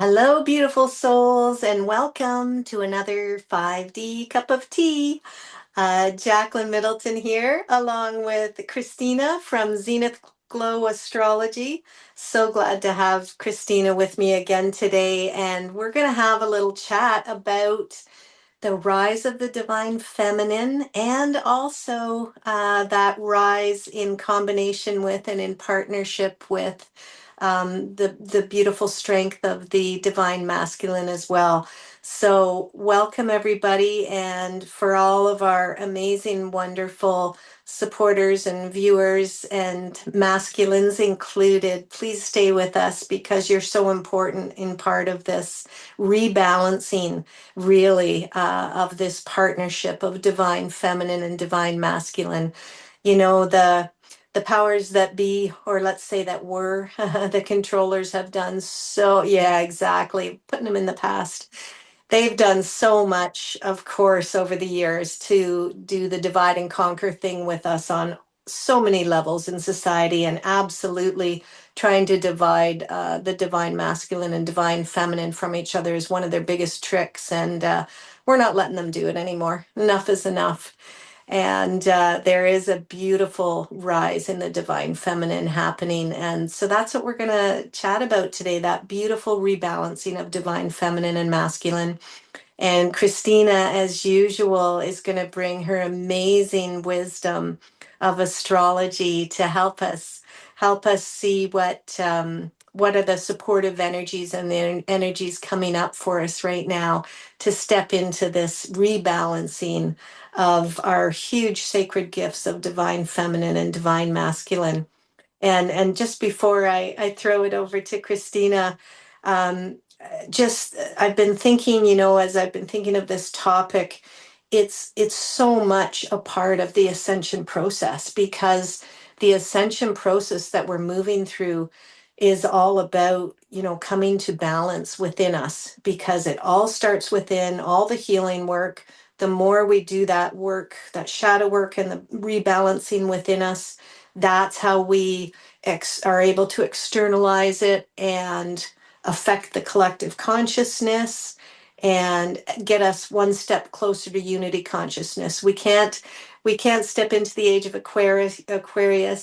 Hello, beautiful souls, and welcome to another 5D cup of tea. Jacqueline Middleton here, along with Christina from Zenith Glow Astrology. So glad to have Christina with me again today, and we're going to have a little chat about the rise of the divine feminine and also that rise in combination with and in partnership with the beautiful strength of the divine masculine as well. So welcome everybody, and for all of our amazing, wonderful supporters and viewers and masculines included, please stay with us because you're so important in part of this rebalancing, really, of this partnership of divine feminine and divine masculine. You know, the powers that be, or let's say that were, the controllers have done so, yeah, exactly, putting them in the past. They've done so much, of course, over the years to do the divide and conquer thing with us on so many levels in society, and absolutely trying to divide the divine masculine and divine feminine from each other is one of their biggest tricks. And we're not letting them do it anymore. Enough is enough. And there is a beautiful rise in the divine feminine happening. And so that's what we're going to chat about today, that beautiful rebalancing of divine feminine and masculine. And Christina, as usual, is going to bring her amazing wisdom of astrology to help us see what are the supportive energies and the energies coming up for us right now to step into this rebalancing of our huge sacred gifts of divine feminine and divine masculine. And just before I throw it over to Christina, um, just I've been thinking, as I've been thinking of this topic, it's so much a part of the ascension process, because the ascension process that we're moving through is all about, coming to balance within us, because it all starts within, all the healing work. The more we do that work, that shadow work and the rebalancing within us, that's how we are able to externalize it and affect the collective consciousness and get us one step closer to unity consciousness. We can't step into the age of Aquarius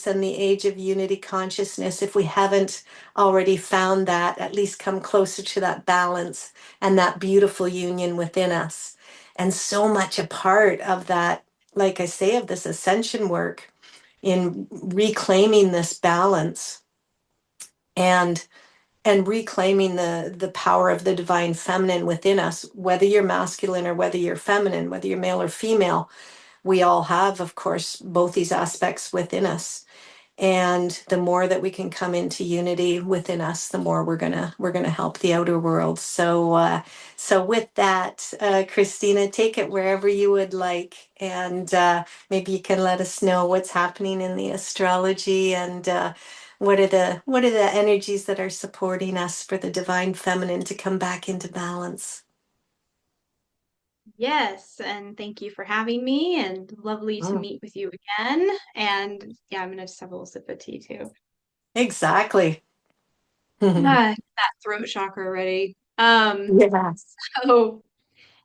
and the age of unity consciousness if we haven't already found that, at least come closer to that balance and that beautiful union within us. And so much a part of that, like I say, of this ascension work in reclaiming this balance and reclaiming the power of the divine feminine within us, whether you're masculine or whether you're feminine, whether you're male or female. We all have, of course, both these aspects within us. And the more that we can come into unity within us, the more we're gonna help the outer world. So with that, Christina, take it wherever you would like, and maybe you can let us know what's happening in the astrology, and what are the energies that are supporting us for the divine feminine to come back into balance. Yes, and thank you for having me, and lovely to Mm, meet with you again. And yeah, I'm gonna just have a little sip of tea too. exactly. That throat chakra already. Yes. So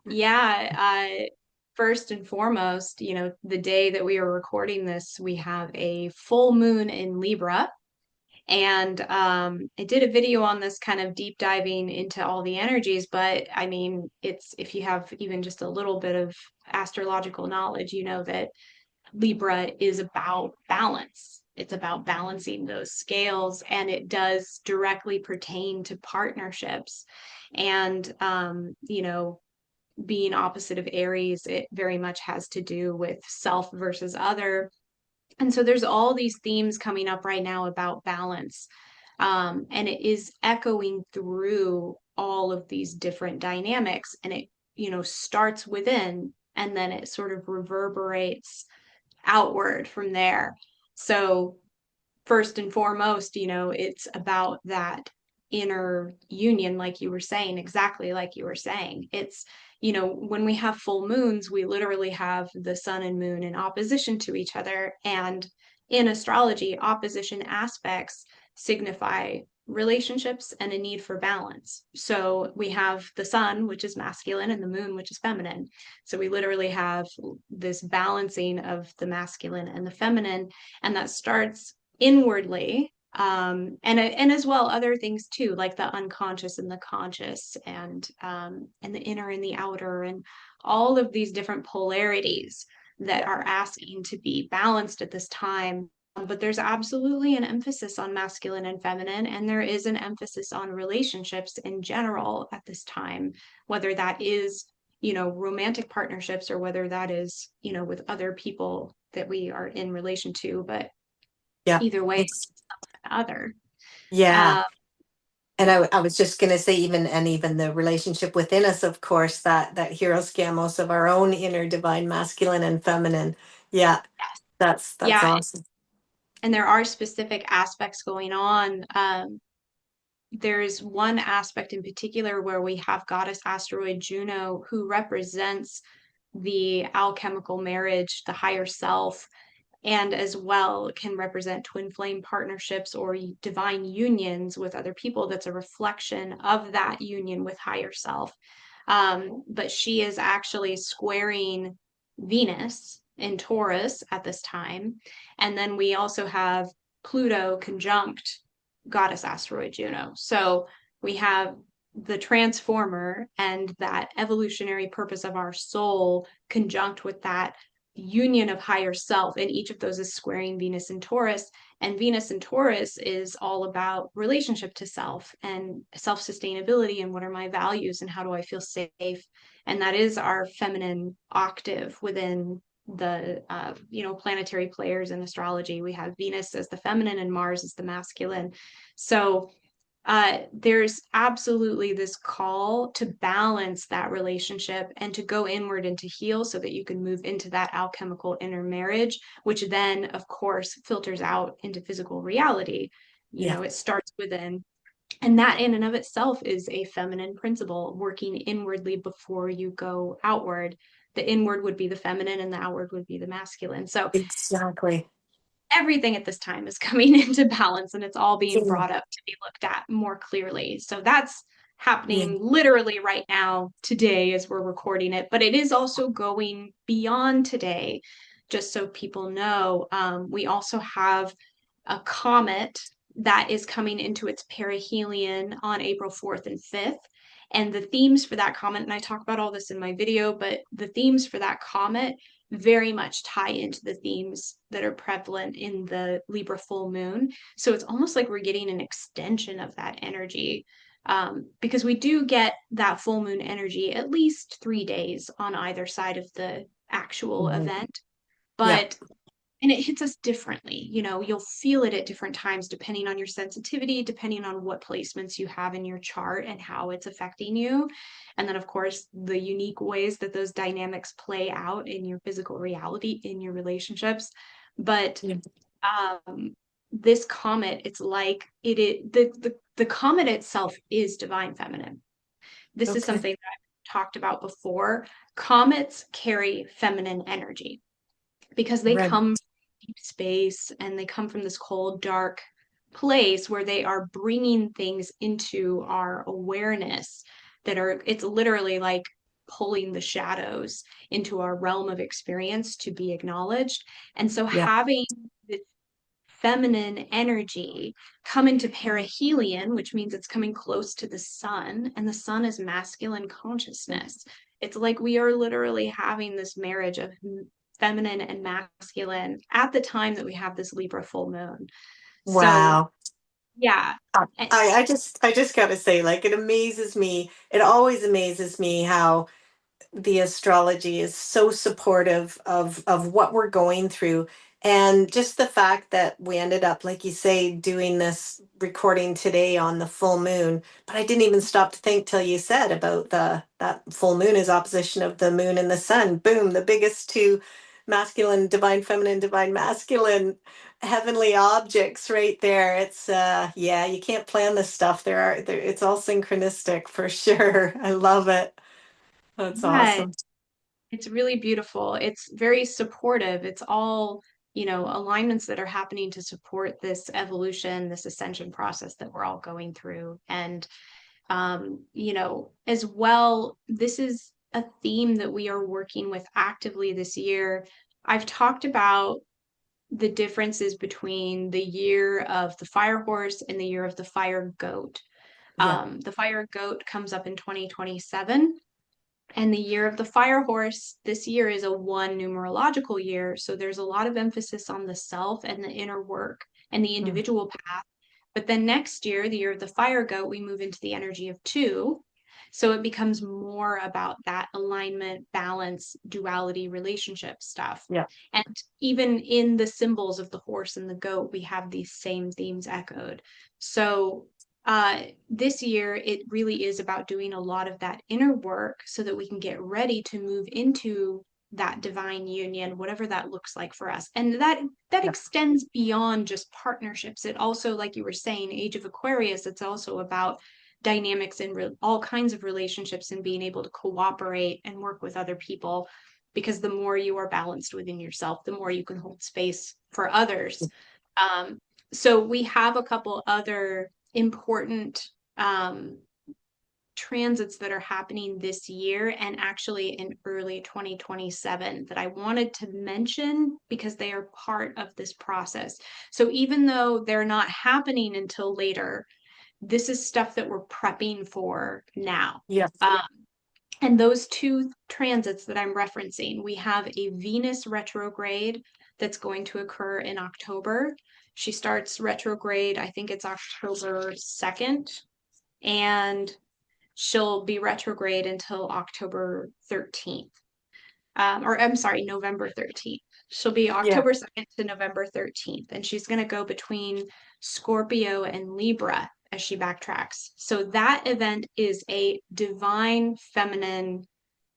yeah, first and foremost, the day that we are recording this, we have a full moon in Libra. And I did a video on this, kind of deep diving into all the energies, but I mean, it's if you have even just a little bit of astrological knowledge, you know that Libra is about balance. It's about balancing those scales, and it does directly pertain to partnerships. And, being opposite of Aries, it very much has to do with self versus other. And so there's all these themes coming up right now about balance. And it is echoing through all of these different dynamics. And it, starts within, and then it sort of reverberates outward from there. So, first and foremost, it's about that inner union, like you were saying, exactly like you were saying. It's, when we have full moons, we literally have the sun and moon in opposition to each other. And in astrology, opposition aspects signify relationships and a need for balance. So we have the sun, which is masculine, and the moon, which is feminine. So we literally have this balancing of the masculine and the feminine, and that starts inwardly. And as well other things too, like the unconscious and the conscious, and the inner and the outer, and all of these different polarities that Yeah. are asking to be balanced at this time. But there's absolutely an emphasis on masculine and feminine, and there is an emphasis on relationships in general at this time, whether that is, romantic partnerships, or whether that is, with other people that we are in relation to. But Yeah. either way, It's other. yeah. Uh, And I was just going to say, even the relationship within us, of course, that heiros gamos of our own inner divine masculine and feminine. Yeah, that's yeah, awesome. and there are specific aspects going on. There's one aspect in particular where we have goddess asteroid Juno, who represents the alchemical marriage, the higher self, and as well can represent twin flame partnerships or divine unions with other people. That's a reflection of that union with higher self. But she is actually squaring Venus in Taurus at this time. And then we also have Pluto conjunct goddess asteroid Juno. So we have the transformer and that evolutionary purpose of our soul conjunct with that union of higher self, and each of those is squaring Venus and Taurus. And Venus and Taurus is all about relationship to self and self sustainability, and what are my values and how do I feel safe. And that is our feminine octave within the planetary players in astrology. We have Venus as the feminine and Mars as the masculine. So there's absolutely this call to balance that relationship and to go inward and to heal so that you can move into that alchemical inner marriage, which then, of course, filters out into physical reality. Yeah, It starts within. And that in and of itself is a feminine principle, working inwardly before you go outward. The inward would be the feminine and the outward would be the masculine. So exactly. everything at this time is coming into balance, and it's all being Yeah, brought up to be looked at more clearly. So that's yeah, happening literally right now, today, as we're recording it. But it is also going beyond today, just so people know. We also have a comet that is coming into its perihelion on April 4th and 5th. And the themes for that comet, and I talk about all this in my video, but the themes for that comet very much tie into the themes that are prevalent in the Libra full moon. So it's almost like we're getting an extension of that energy, because we do get that full moon energy at least 3 days on either side of the actual mhm, event. yeah, But and it hits us differently. You'll feel it at different times depending on your sensitivity, depending on what placements you have in your chart and how it's affecting you. And then, of course, the unique ways that those dynamics play out in your physical reality, in your relationships. But yeah. this comet, it's like the comet itself is divine feminine. This is Okay. something that I've talked about before. Comets carry feminine energy because they Right. come from deep space, and they come from this cold, dark place where they are bringing things into our awareness it's literally like pulling the shadows into our realm of experience to be acknowledged. And so Yeah. having this feminine energy come into perihelion, which means it's coming close to the sun, and the sun is masculine consciousness. It's like we are literally having this marriage of feminine and masculine at the time that we have this Libra full moon. So, Wow. yeah. And I just got to say, like, it amazes me. It always amazes me how the astrology is so supportive of what we're going through, and just the fact that we ended up, like you say, doing this recording today on the full moon. But I didn't even stop to think till you said about the that full moon is opposition of the moon and the sun. Boom, the biggest two masculine, divine masculine heavenly objects right there. It's yeah, you can't plan this stuff. It's all synchronistic for sure. I love it. That's yeah, awesome. it's really beautiful. It's very supportive. It's all alignments that are happening to support this evolution, this ascension process that we're all going through. And, as well, this is a theme that we are working with actively this year. I've talked about the differences between the year of the fire horse and the year of the fire goat. Yeah. The fire goat comes up in 2027. And the year of the fire horse this year is a one numerological year. So there's a lot of emphasis on the self and the inner work and the Mm. individual path. But then next year, the year of the fire goat, we move into the energy of two. So it becomes more about that alignment, balance, duality, relationship stuff. Yeah. And even in the symbols of the horse and the goat, we have these same themes echoed. So this year, it really is about doing a lot of that inner work so that we can get ready to move into that divine union, whatever that looks like for us. And that Yeah. extends beyond just partnerships. It also, like you were saying, Age of Aquarius, it's also about dynamics in all kinds of relationships and being able to cooperate and work with other people. Because the more you are balanced within yourself, the more you can hold space for others. Um, so we have a couple other important transits that are happening this year and actually in early 2027 that I wanted to mention because they are part of this process. So even though they're not happening until later, this is stuff that we're prepping for now. Yes. And those two transits that I'm referencing, we have a Venus retrograde that's going to occur in October. She starts retrograde, I think it's October 2nd, and she'll be retrograde until October 13th. Or I'm sorry, November 13th. She'll be Yeah. October 2nd to November 13th, and she's going to go between Scorpio and Libra as she backtracks. So that event is a divine feminine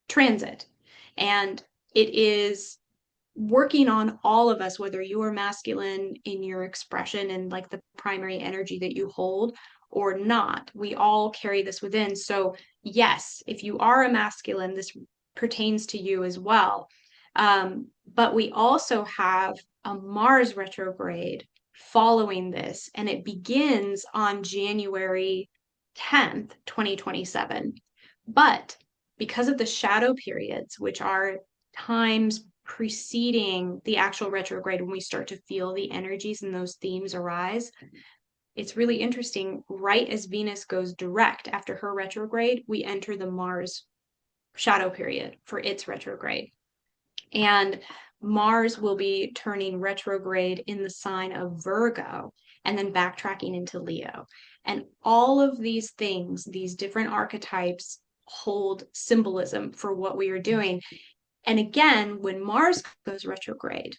transit, and it is working on all of us, whether you are masculine in your expression and like the primary energy that you hold or not. We all carry this within. So, yes, if you are a masculine, this pertains to you as well. But we also have a Mars retrograde following this, and it begins on January 10th, 2027. But because of the shadow periods, which are times preceding the actual retrograde when we start to feel the energies and those themes arise, it's really interesting. Right as Venus goes direct after her retrograde, we enter the Mars shadow period for its retrograde. And Mars will be turning retrograde in the sign of Virgo and then backtracking into Leo. And all of these things, these different archetypes, hold symbolism for what we are doing. And again, when Mars goes retrograde,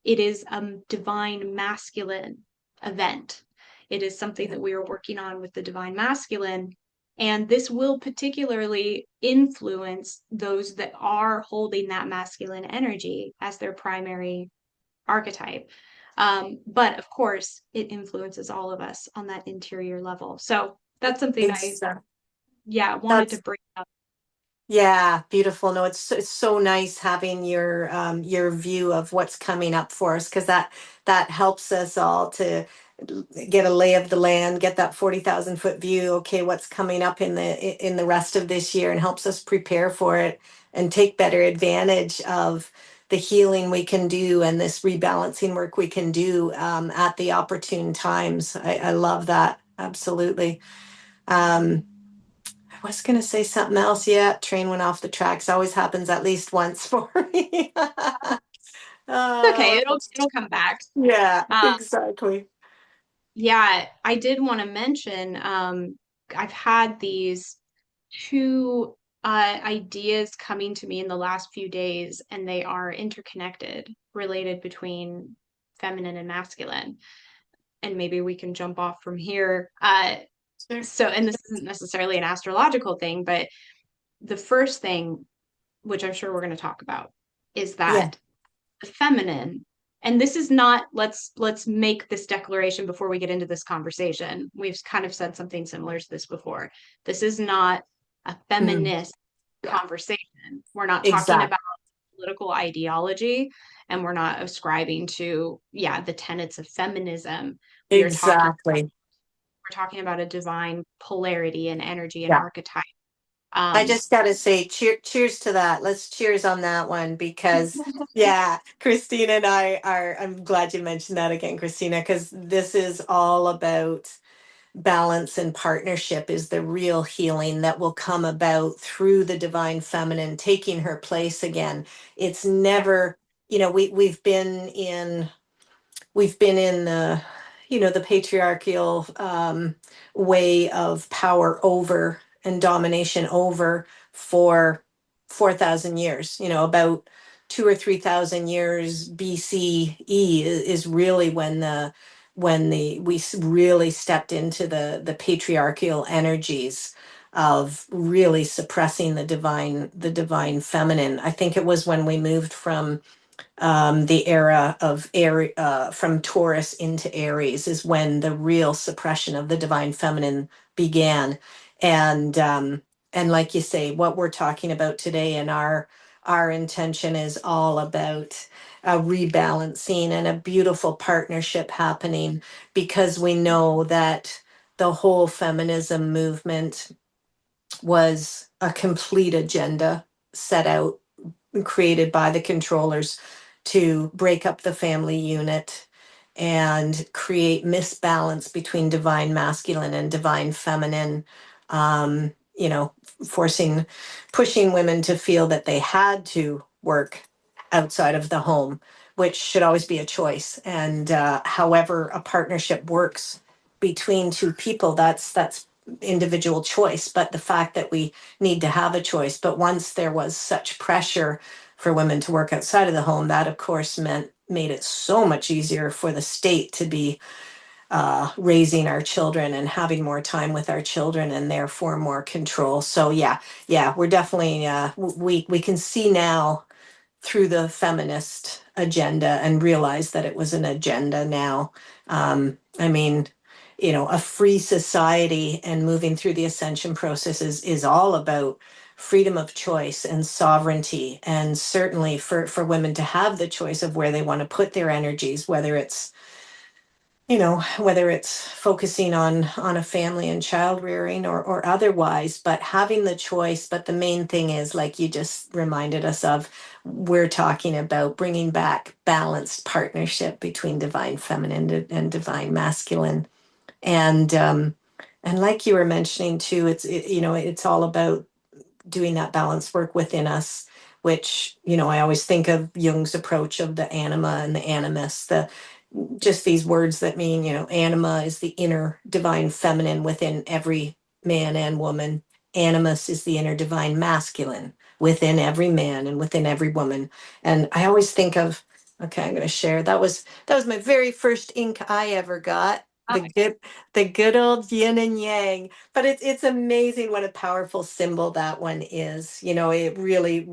it is a divine masculine event. It is something Yeah. that we are working on with the divine masculine. And this will particularly influence those that are holding that masculine energy as their primary archetype. But of course, it influences all of us on that interior level. So that's something I, Exactly. yeah, wanted to That's bring up. Yeah, beautiful. No, it's so nice having your view of what's coming up for us because that helps us all to get a lay of the land, get that 40,000 foot view. Okay, what's coming up in the rest of this year, and helps us prepare for it and take better advantage of the healing we can do and this rebalancing work we can do at the opportune times. I love that absolutely. Um, I was going to say something else. Yeah, train went off the tracks. Always happens at least once for me. Okay, uh, it'll come back. yeah, Um, exactly. Yeah, I did want to mention I've had these two ideas coming to me in the last few days, and they are interconnected, related between feminine and masculine. And maybe we can jump off from here. Sure. And this isn't necessarily an astrological thing, but the first thing, which I'm sure we're going to talk about, is Yeah, that the feminine, and this is not, let's make this declaration before we get into this conversation. We've kind of said something similar to this before. This is not a mm, feminist yeah, conversation. We're not talking exactly. about political ideology, and we're not ascribing to, yeah, the tenets of feminism. We are talking Exactly. we're talking about a divine polarity and energy and Yeah. archetype. I Um, just got to say, cheers to that. Let's cheers on that one because, yeah, Christina and I are, I'm glad you mentioned that again, Christina, because this is all about balance and partnership is the real healing that will come about through the divine feminine taking her place again. It's yeah, never, we've been in the the patriarchal way of power over and domination over for 4,000 years, about 2 or 3,000 years BCE is really when we really stepped into the patriarchal energies of really suppressing the divine feminine. I think it was when we moved from the era of from Taurus into Aries is when the real suppression of the divine feminine began, and like you say, what we're talking about today and our intention is all about a rebalancing and a beautiful partnership happening because we know that the whole feminism movement was a complete agenda set out created by the controllers to break up the family unit and create misbalance between divine masculine and divine feminine, forcing, pushing women to feel that they had to work outside of the home, which should always be a choice. And however a partnership works between two people, that's individual choice. But the fact that we need to have a choice. But once there was such pressure for women to work outside of the home, that of course made it so much easier for the state to be raising our children and having more time with our children and therefore more control. So yeah, we're definitely we can see now through the feminist agenda and realize that it was an agenda now. I mean, a free society and moving through the ascension process is all about freedom of choice and sovereignty. And certainly for women to have the choice of where they want to put their energies, whether it's focusing on a family and child rearing or otherwise, but having the choice. But the main thing is, like you just reminded us of, we're talking about bringing back balanced partnership between divine feminine and divine masculine. And like you were mentioning too, it's all about doing that balance work within us, which I always think of Jung's approach of the anima and the animus, the just these words that mean, anima is the inner divine feminine within every man and woman. Animus is the inner divine masculine within every man and within every woman. And I always think of, okay, I'm going to share. That was my very first ink I ever got. The good old yin and yang. But it's amazing what a powerful symbol that one is. It really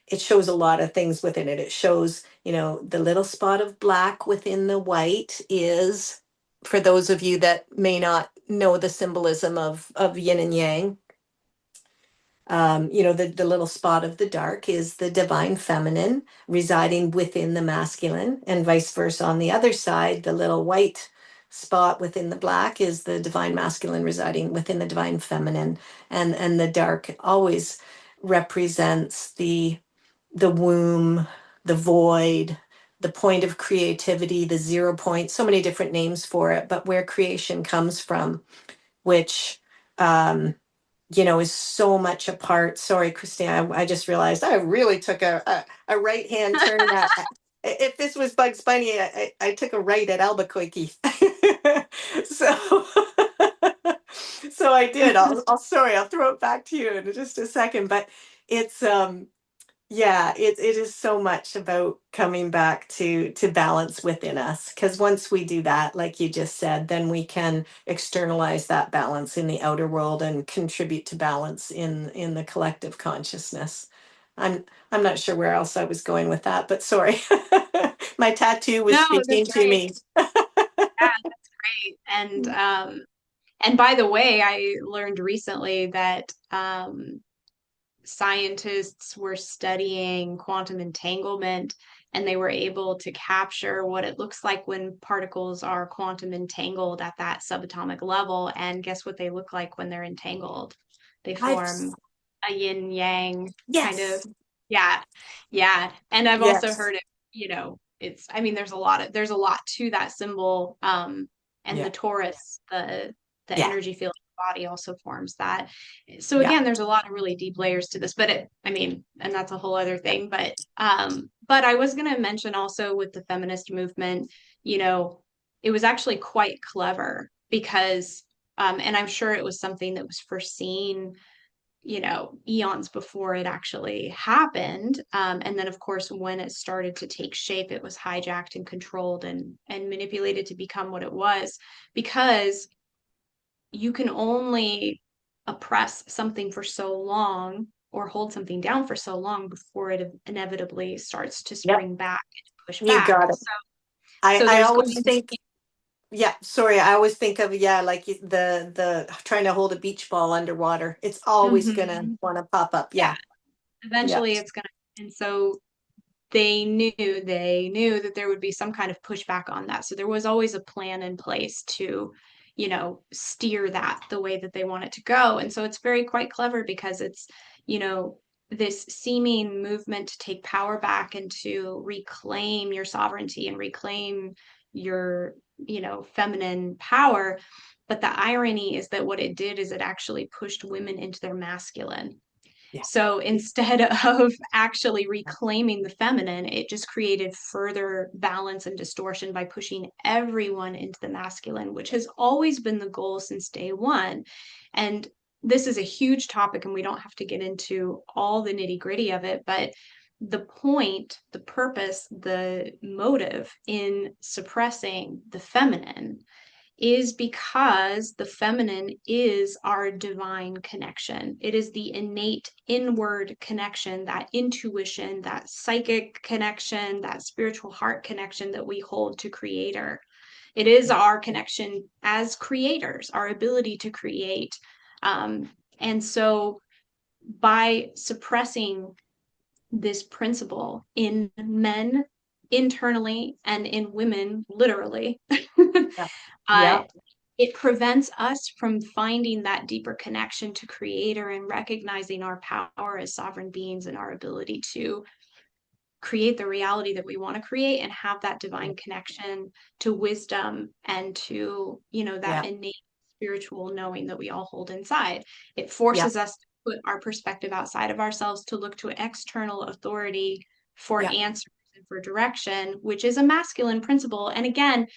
it shows a lot of things within it. It shows, the little spot of black within the white is, for those of you that may not know the symbolism of yin and yang, the little spot of the dark is the divine feminine residing within the masculine, and vice versa. On the other side, the little white spot within the black is the divine masculine residing within the divine feminine, and the dark always represents the womb, the void, the point of creativity, the 0 point, so many different names for it, but where creation comes from, which um, is so much a part. Sorry, Christina, I just realized I really took a right hand turn. If this was Bugs Bunny, I took a right at Albuquerque. so so I did. Sorry, I'll throw it back to you in just a second. But it's yeah, it is so much about coming back to balance within us. Because once we do that, like you just said, then we can externalize that balance in the outer world and contribute to balance in the collective consciousness. I'm not sure where else I was going with that, but sorry. My tattoo was no, speaking that's to great. me. Yeah, that's great. And by the way, I learned recently that scientists were studying quantum entanglement, and they were able to capture what it looks like when particles are quantum entangled at that subatomic level. And guess what they look like when they're entangled? They I've form a yin yang kind of. yes, Yeah. Yeah. And I've also yes, heard it, I mean, there's a lot to that symbol. And the yeah, torus, the yeah, energy field of the body also forms that. So yeah, again, there's a lot of really deep layers to this, but I mean, and that's a whole other thing. But I was going to mention also with the feminist movement, you know, it was actually quite clever because, and I'm sure it was something that was foreseen, eons before it actually happened. And then, of course, when it started to take shape, it was hijacked and controlled and manipulated to become what it was, because you can only oppress something for so long or hold something down for so long before it inevitably starts to yep, spring back and push you back. got it. So I there's always going to think, be. yeah, sorry, I always think of, yeah, like the trying to hold a beach ball underwater. It's always gonna Mhm. want to pop up. Yeah, Yeah, yeah, eventually it's going to. And so they knew that there would be some kind of pushback on that. So there was always a plan in place to, steer that the way that they want it to go. And so it's very quite clever because it's, you know, this seeming movement to take power back and to reclaim your sovereignty and reclaim your, feminine power. But the irony is that what it did is it actually pushed women into their masculine. yeah, So instead of actually reclaiming the feminine, it just created further balance and distortion by pushing everyone into the masculine, which has always been the goal since day one. And this is a huge topic, and we don't have to get into all the nitty gritty of it, but the point, the purpose, the motive in suppressing the feminine is because the feminine is our divine connection. It is the innate inward connection, that intuition, that psychic connection, that spiritual heart connection that we hold to Creator. It is yeah, our connection as creators, our ability to create. And so by suppressing this principle in men internally and in women literally, yeah, uh, yeah, it prevents us from finding that deeper connection to creator and recognizing our power as sovereign beings and our ability to create the reality that we want to create and have that divine connection to wisdom and to, that yeah, innate spiritual knowing that we all hold inside. It yeah, forces us to put our perspective outside of ourselves, to look to external authority for yeah, answers and for direction, which is a masculine principle. And again,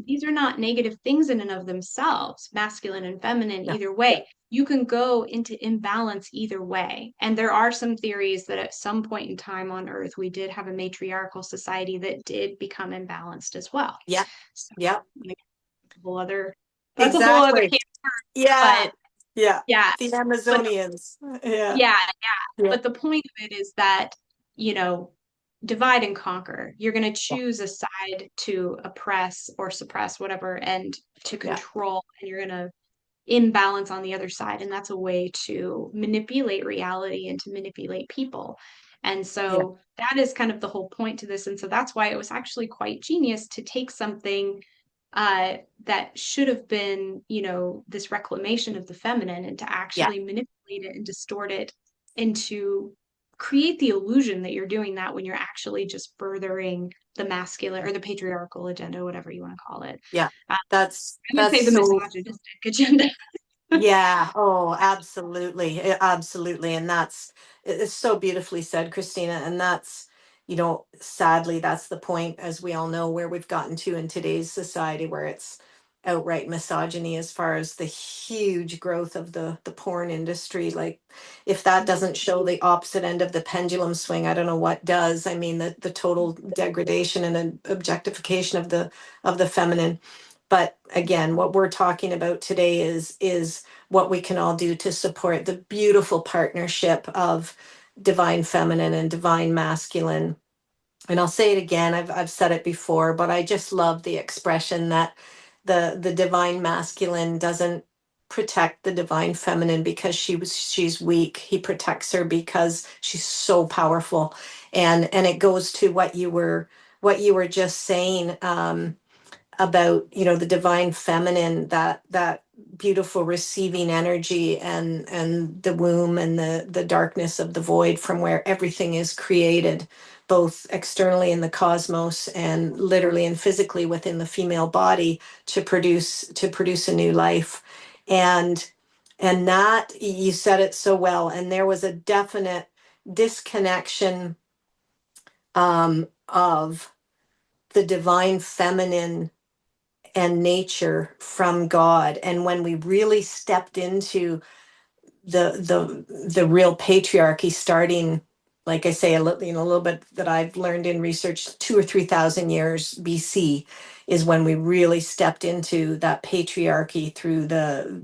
these are not negative things in and of themselves, masculine and feminine, yeah, either way. You can go into imbalance either way. And there are some theories that at some point in time on Earth, we did have a matriarchal society that did become imbalanced as well. yeah, So yeah, like, a whole other, that's a whole other exactly. can, Yeah, but yeah. yeah, The but Amazonians. Yeah, yeah, yeah, but the point of it is that, you know, divide and conquer. You're going to choose a side to oppress or suppress, whatever, and to yeah, control, and you're going to imbalance on the other side. And that's a way to manipulate reality and to manipulate people. And yeah, so that is kind of the whole point to this. And so that's why it was actually quite genius to take something that should have been, this reclamation of the feminine, and to yeah, actually manipulate it and distort it, and to create the illusion that you're doing that when you're actually just furthering the masculine or the patriarchal agenda, whatever you want to call it. yeah. I would That's say the so. misogynistic agenda. Yeah. Oh, absolutely. Absolutely. And it's so beautifully said, Christina. And that's, sadly, that's the point, as we all know, where we've gotten to in today's society, where it's outright misogyny as far as the huge growth of the porn industry. Like, if that doesn't show the opposite end of the pendulum swing, I don't know what does. I mean, the total degradation and objectification of the feminine. But again, what we're talking about today is what we can all do to support the beautiful partnership of divine feminine and divine masculine. And I'll say it again, I've said it before, but I just love the expression that the divine masculine protect the divine feminine because she's weak. He protects her because she's so powerful. And it goes to what you were just saying, about, the divine feminine, that beautiful receiving energy, and the womb, and the darkness of the void from where everything is created, both externally in the cosmos and literally and physically within the female body, to produce a new life. And that, you said it so well, and there was a definite disconnection, of the divine feminine and nature from God. And when we really stepped into the real patriarchy, starting, like I say, a little bit that I've learned in research, 2 or 3 thousand years BC, is when we really stepped into that patriarchy through the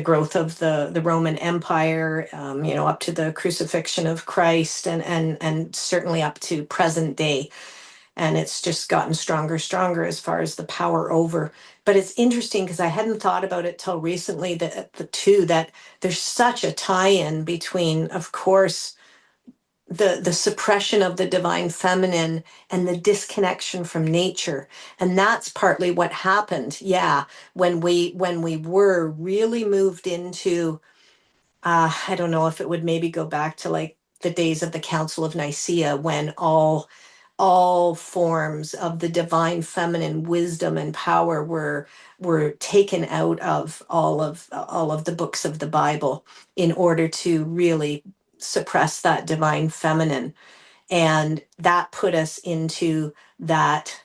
growth of the Roman Empire, up to the crucifixion of Christ, and certainly up to present day. And it's just gotten stronger as far as the power over. But it's interesting because I hadn't thought about it till recently, that that there's such a tie-in between, of course, the suppression of the divine feminine and the disconnection from nature. And that's partly what happened, yeah, when we were really moved into, I don't know if it would maybe go back to like the days of the Council of Nicaea, when all forms of the divine feminine wisdom and power were taken out of all of the books of the Bible, in order to really suppress that divine feminine. And that put us into that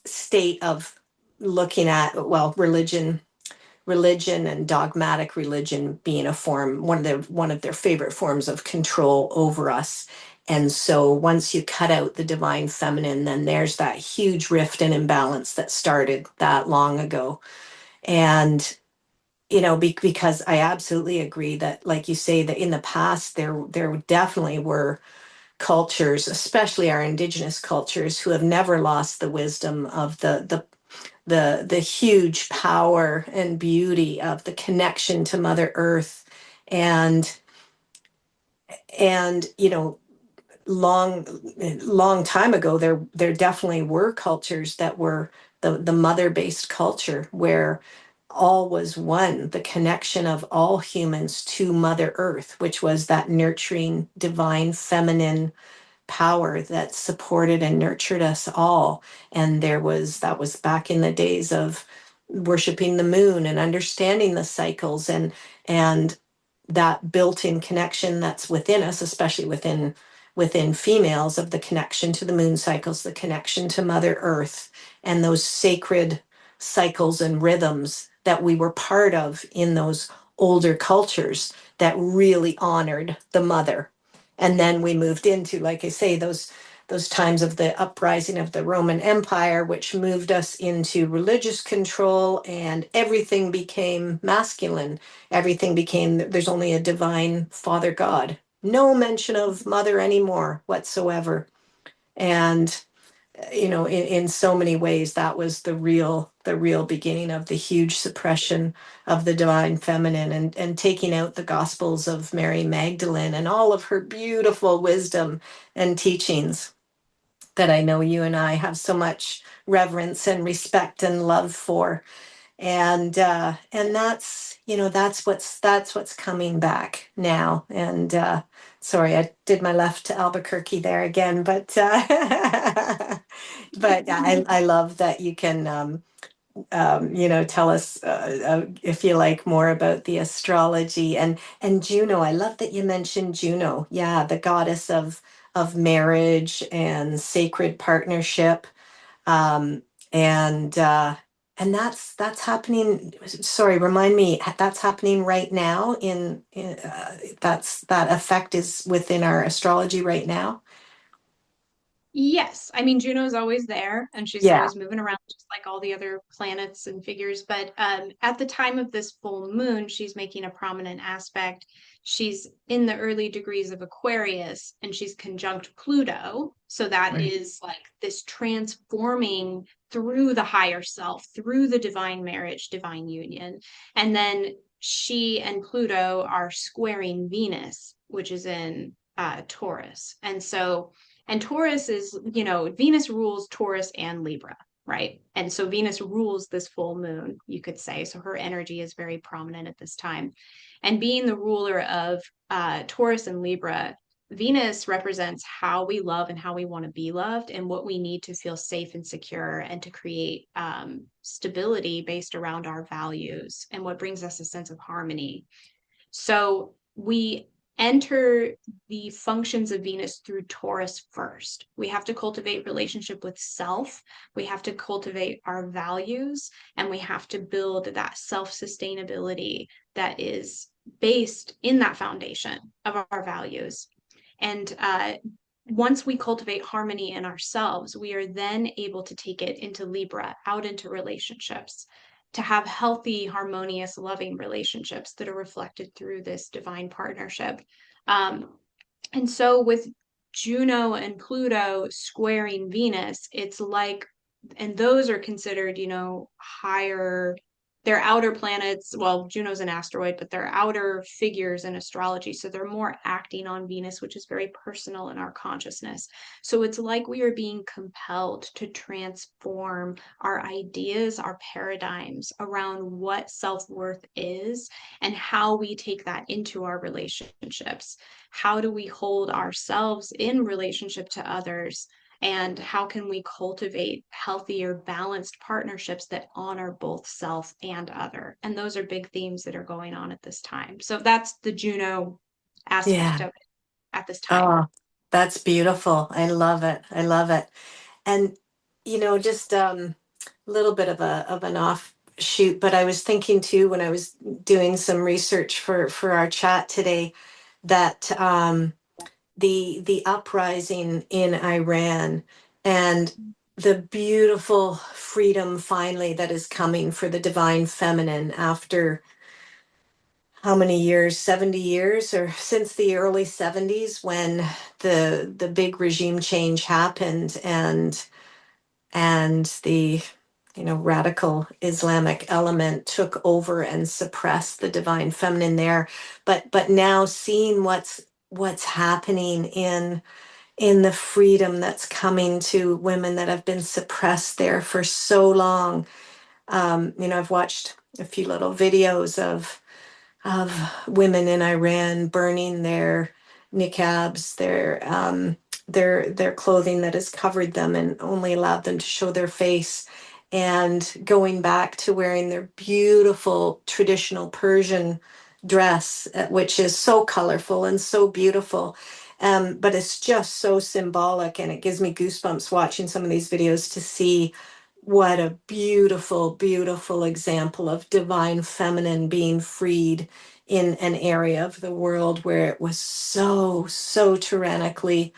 state of looking at, well, religion and dogmatic religion being a form, one of their favorite forms of control over us. And so once you cut out the divine feminine, then there's that huge rift and imbalance that started that long ago. And because I absolutely agree that, like you say, that in the past there definitely were cultures, especially our indigenous cultures, who have never lost the wisdom of the huge power and beauty of the connection to Mother Earth. And long long time ago, there definitely were cultures that were the mother based culture, where all was one, the connection of all humans to Mother Earth, which was that nurturing divine feminine power that supported and nurtured us all. And that was back in the days of worshiping the moon and understanding the cycles, and that built-in connection that's within us, especially within females, of the connection to the moon cycles, the connection to Mother Earth, and those sacred cycles and rhythms that we were part of in those older cultures that really honored the mother. And then we moved into, like I say, those times of the uprising of the Roman Empire, which moved us into religious control, and everything became masculine. Everything became, there's only a divine Father God. No mention of mother anymore whatsoever. And in so many ways, that was the real beginning of the huge suppression of the divine feminine, and taking out the gospels of Mary Magdalene and all of her beautiful wisdom and teachings, that I know you and I have so much reverence and respect and love for. And that's what's coming back now. And sorry, I did my left to Albuquerque there again, but I love that you can tell us, if you like, more about the astrology, and Juno. I love that you mentioned Juno. Yeah, the goddess of marriage and sacred partnership. um, and and that's happening. Sorry, remind me. That's happening right now. That effect is within our astrology right now. Yes, I mean Juno's always there and she's Yeah. always moving around just like all the other planets and figures. But at the time of this full moon, she's making a prominent aspect. She's in the early degrees of Aquarius and she's conjunct Pluto. So that Right. is like this transforming through the higher self, through the divine marriage, divine union. And then she and Pluto are squaring Venus, which is in Taurus. And Taurus is, Venus rules Taurus and Libra, right? And so Venus rules this full moon, you could say. So her energy is very prominent at this time. And being the ruler of Taurus and Libra, Venus represents how we love and how we want to be loved and what we need to feel safe and secure and to create stability based around our values and what brings us a sense of harmony. So we enter the functions of Venus through Taurus first. We have to cultivate relationship with self. We have to cultivate our values, and we have to build that self-sustainability that is based in that foundation of our values. And once we cultivate harmony in ourselves, we are then able to take it into Libra, out into relationships, to have healthy, harmonious, loving relationships that are reflected through this divine partnership. And so with Juno and Pluto squaring Venus, it's like, and those are considered, higher, they're outer planets. Well, Juno's an asteroid, but they're outer figures in astrology. So they're more acting on Venus, which is very personal in our consciousness. So it's like we are being compelled to transform our ideas, our paradigms around what self-worth is and how we take that into our relationships. How do we hold ourselves in relationship to others? And how can we cultivate healthier, balanced partnerships that honor both self and other? And those are big themes that are going on at this time. So that's the Juno aspect Yeah. of it at this time. Oh, that's beautiful. I love it. I love it. And just a little bit of an offshoot, but I was thinking too when I was doing some research for our chat today that the uprising in Iran and the beautiful freedom finally that is coming for the divine feminine after how many years, 70 years, or since the early 70s when the big regime change happened, and the radical Islamic element took over and suppressed the divine feminine there. But now seeing what's happening in the freedom that's coming to women that have been suppressed there for so long. I've watched a few little videos of women in Iran burning their niqabs, their clothing that has covered them and only allowed them to show their face, and going back to wearing their beautiful traditional Persian dress, which is so colorful and so beautiful. But it's just so symbolic, and it gives me goosebumps watching some of these videos to see what a beautiful, beautiful example of divine feminine being freed in an area of the world where it was so tyrannically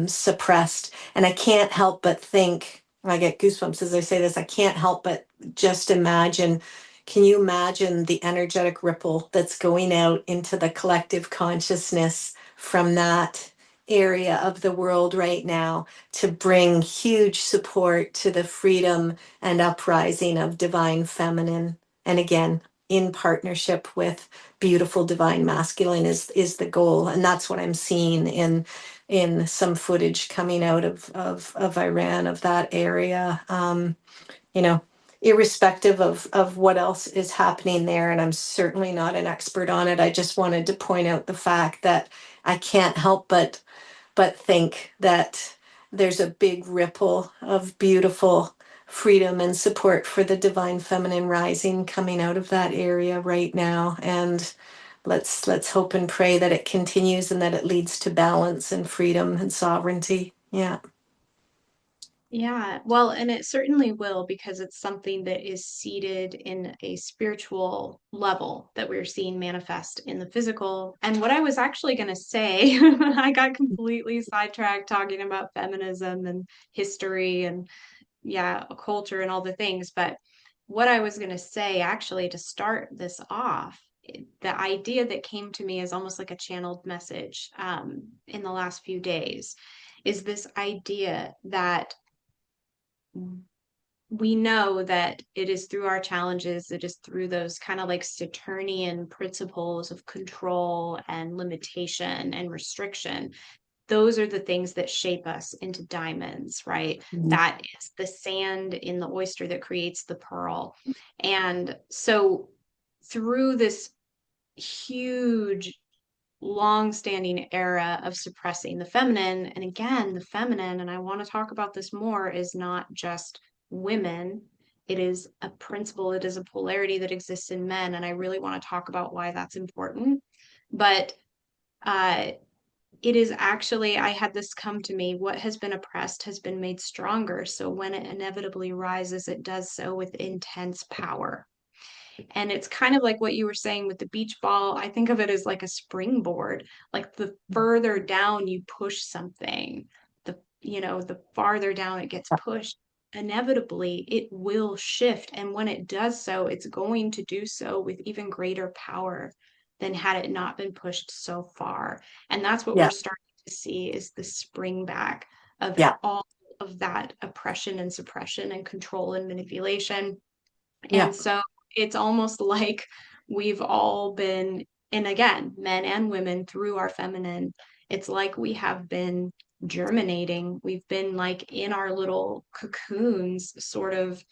suppressed. And I can't help but think, I get goosebumps as I say this, I can't help but just imagine. Can you imagine the energetic ripple that's going out into the collective consciousness from that area of the world right now to bring huge support to the freedom and uprising of divine feminine? And again, in partnership with beautiful divine masculine is the goal. And that's what I'm seeing in some footage coming out of Iran, of that area. You know, Irrespective of what else is happening there, and I'm certainly not an expert on it. I just wanted to point out the fact that I can't help but think that there's a big ripple of beautiful freedom and support for the divine feminine rising coming out of that area right now. And let's hope and pray that it continues and that it leads to balance and freedom and sovereignty. Yeah. Yeah, well, and it certainly will because it's something that is seated in a spiritual level that we're seeing manifest in the physical. And what I was actually going to say, I got completely sidetracked talking about feminism and history and, yeah, a culture and all the things. But what I was going to say, actually, to start this off, the idea that came to me is almost like a channeled message in the last few days is this idea that we know that it is through our challenges, it is through those kind of like Saturnian principles of control and limitation and restriction. Those are the things that shape us into diamonds, right? Mhm. That is the sand in the oyster that creates the pearl. And so through this huge long-standing era of suppressing the feminine. And again, the feminine, and I want to talk about this more, is not just women. It is a principle, it is a polarity that exists in men. And I really want to talk about why that's important. But uh, it is actually, I had this come to me, what has been oppressed has been made stronger. So when it inevitably rises, it does so with intense power. And it's kind of like what you were saying with the beach ball. I think of it as like a springboard. Like the further down you push something, the farther down it gets pushed, inevitably it will shift. And when it does so, it's going to do so with even greater power than had it not been pushed so far. And that's what we're Yeah, starting to see is the spring back of yeah, all of that oppression and suppression and control and manipulation. yeah, And so it's almost like we've all been, and again, men and women through our feminine, it's like we have been germinating. We've been like in our little cocoons, sort of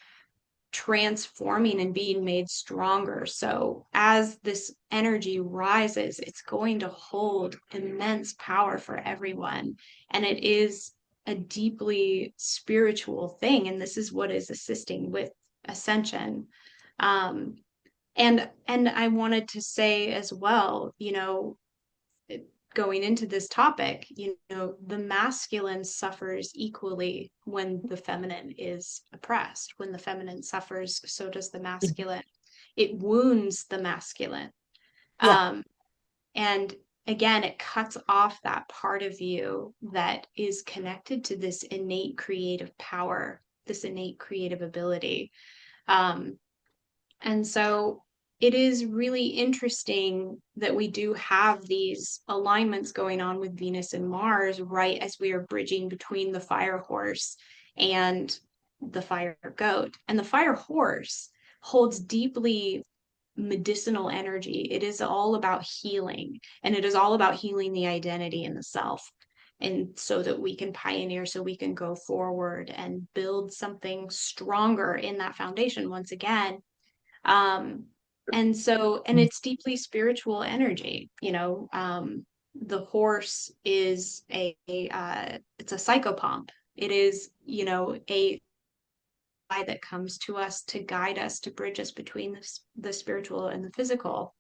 transforming and being made stronger. So as this energy rises, it's going to hold immense power for everyone. And it is a deeply spiritual thing. And this is what is assisting with ascension. Um, and I wanted to say as well, going into this topic, the masculine suffers equally when the feminine is oppressed. When the feminine suffers, so does the masculine. It wounds the masculine. yeah, Um, and again, it cuts off that part of you that is connected to this innate creative power, this innate creative ability. Um, and so it is really interesting that we do have these alignments going on with Venus and Mars right as we are bridging between the fire horse and the fire goat. And the fire horse holds deeply medicinal energy. It is all about healing, and it is all about healing the identity and the self. And so that we can pioneer, so we can go forward and build something stronger in that foundation once again. um and it's deeply spiritual energy. The horse is it's a psychopomp. It is a guide that comes to us to guide us, to bridge us between the spiritual and the physical.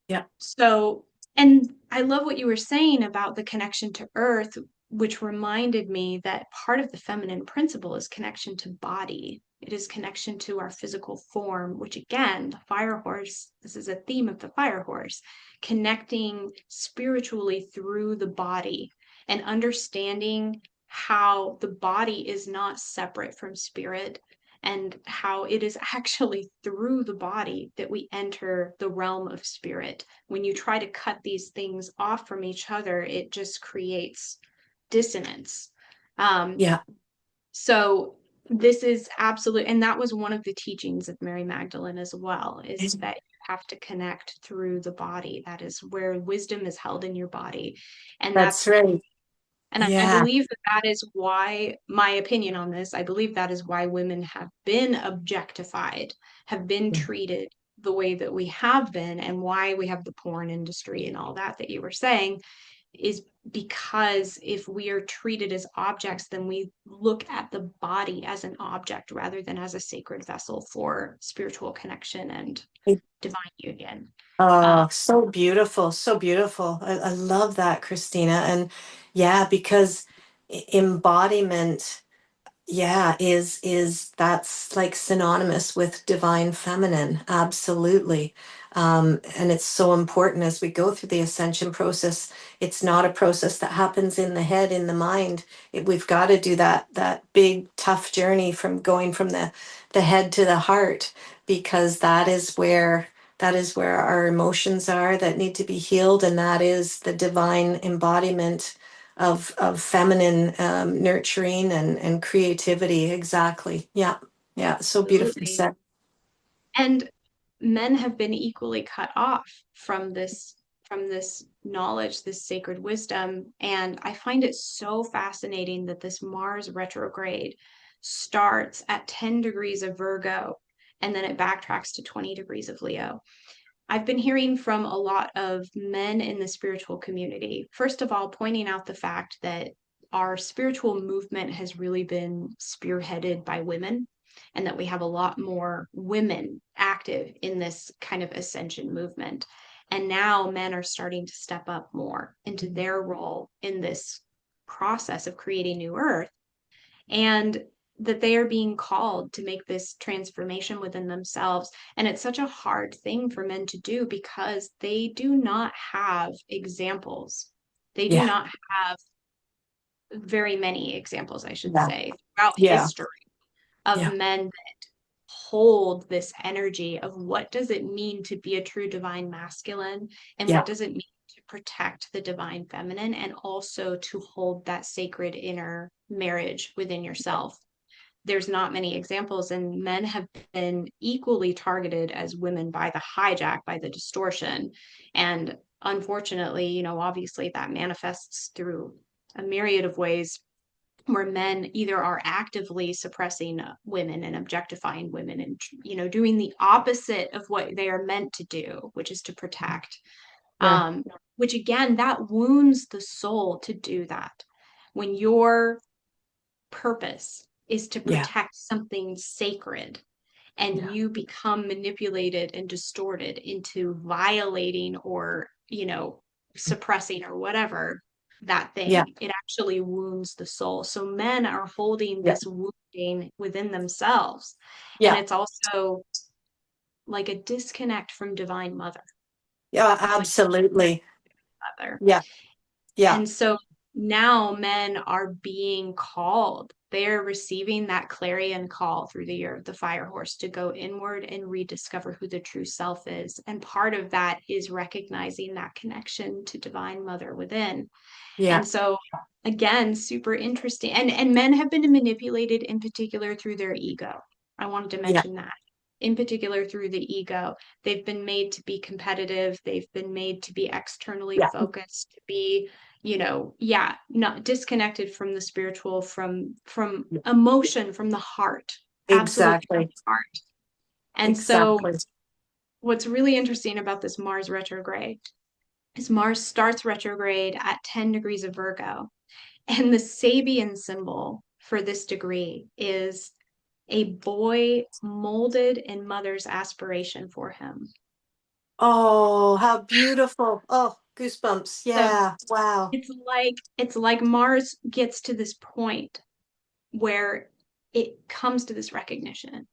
yeah, So, and I love what you were saying about the connection to earth, which reminded me that part of the feminine principle is connection to body. It is connection to our physical form, which again, the fire horse, this is a theme of the fire horse, connecting spiritually through the body and understanding how the body is not separate from spirit, and how it is actually through the body that we enter the realm of spirit. When you try to cut these things off from each other, it just creates dissonance. Um, yeah. so this is absolute, and that was one of the teachings of Mary Magdalene as well, is that you have to connect through the body. That is where wisdom is held in your body. And That's that's right. and I Yeah. believe that that is why, my opinion on this, I believe that is why women have been objectified, have been treated the way that we have been, and why we have the porn industry and all that that you were saying, is because if we are treated as objects, then we look at the body as an object rather than as a sacred vessel for spiritual connection and divine union. Uh, Oh, so beautiful, so beautiful. I love that, Christina. And yeah, because embodiment, yeah, is that's like synonymous with divine feminine. Absolutely. And it's so important as we go through the ascension process. It's not a process that happens in the head, in the mind. We've got to do that big tough journey from going from the head to the heart, because that is where our emotions are that need to be healed, and that is the divine embodiment of feminine nurturing and creativity. Exactly. Yeah. Yeah. So beautifully Absolutely. said. And men have been equally cut off from this knowledge, this sacred wisdom. And I find it so fascinating that this Mars retrograde starts at 10 degrees of Virgo and then it backtracks to 20 degrees of Leo. I've been hearing from a lot of men in the spiritual community, first of all, pointing out the fact that our spiritual movement has really been spearheaded by women, and that we have a lot more women active in this kind of ascension movement. And now men are starting to step up more into their role in this process of creating new earth, and that they are being called to make this transformation within themselves. And it's such a hard thing for men to do because they do not have examples. They do Yeah. not have very many examples, I should Yeah. say, throughout Yeah. history of Yeah. men that hold this energy of what does it mean to be a true divine masculine, and Yeah. what does it mean to protect the divine feminine, and also to hold that sacred inner marriage within yourself. There's not many examples, and men have been equally targeted as women by the hijack, by the distortion. And unfortunately, obviously that manifests through a myriad of ways, where men either are actively suppressing women and objectifying women, and doing the opposite of what they are meant to do, which is to protect. Yeah. um, which again, that wounds the soul to do that. When your purpose is to Yeah. protect something sacred, and Yeah. you become manipulated and distorted into violating, or suppressing, or whatever, that Yeah. thing, it actually wounds the soul. So men are holding Yeah. this wounding within themselves. And Yeah. it's also like a disconnect from divine mother. Yeah. It's like Absolutely. mother. Yeah. Yeah. And so now men are being called. They're receiving that clarion call through the year of the fire horse to go inward and rediscover who the true self is. And part of that is recognizing that connection to divine mother within. Yeah. And so again, super interesting. And men have been manipulated in particular through their ego. I wanted to Yeah. mention that. In particular through the ego. They've been made to be competitive. They've been made to be externally Yeah. focused, to be, yeah, not disconnected from the spiritual, from emotion, from the heart. Absolutely from Exactly. the heart. And so Exactly. what's really interesting about this Mars retrograde is Mars starts retrograde at 10 degrees of Virgo. And the Sabian symbol for this degree is a boy molded in mother's aspiration for him. Oh, how beautiful. Oh, goosebumps. So Yeah. Wow. it's like Mars gets to this point where it comes to this recognition.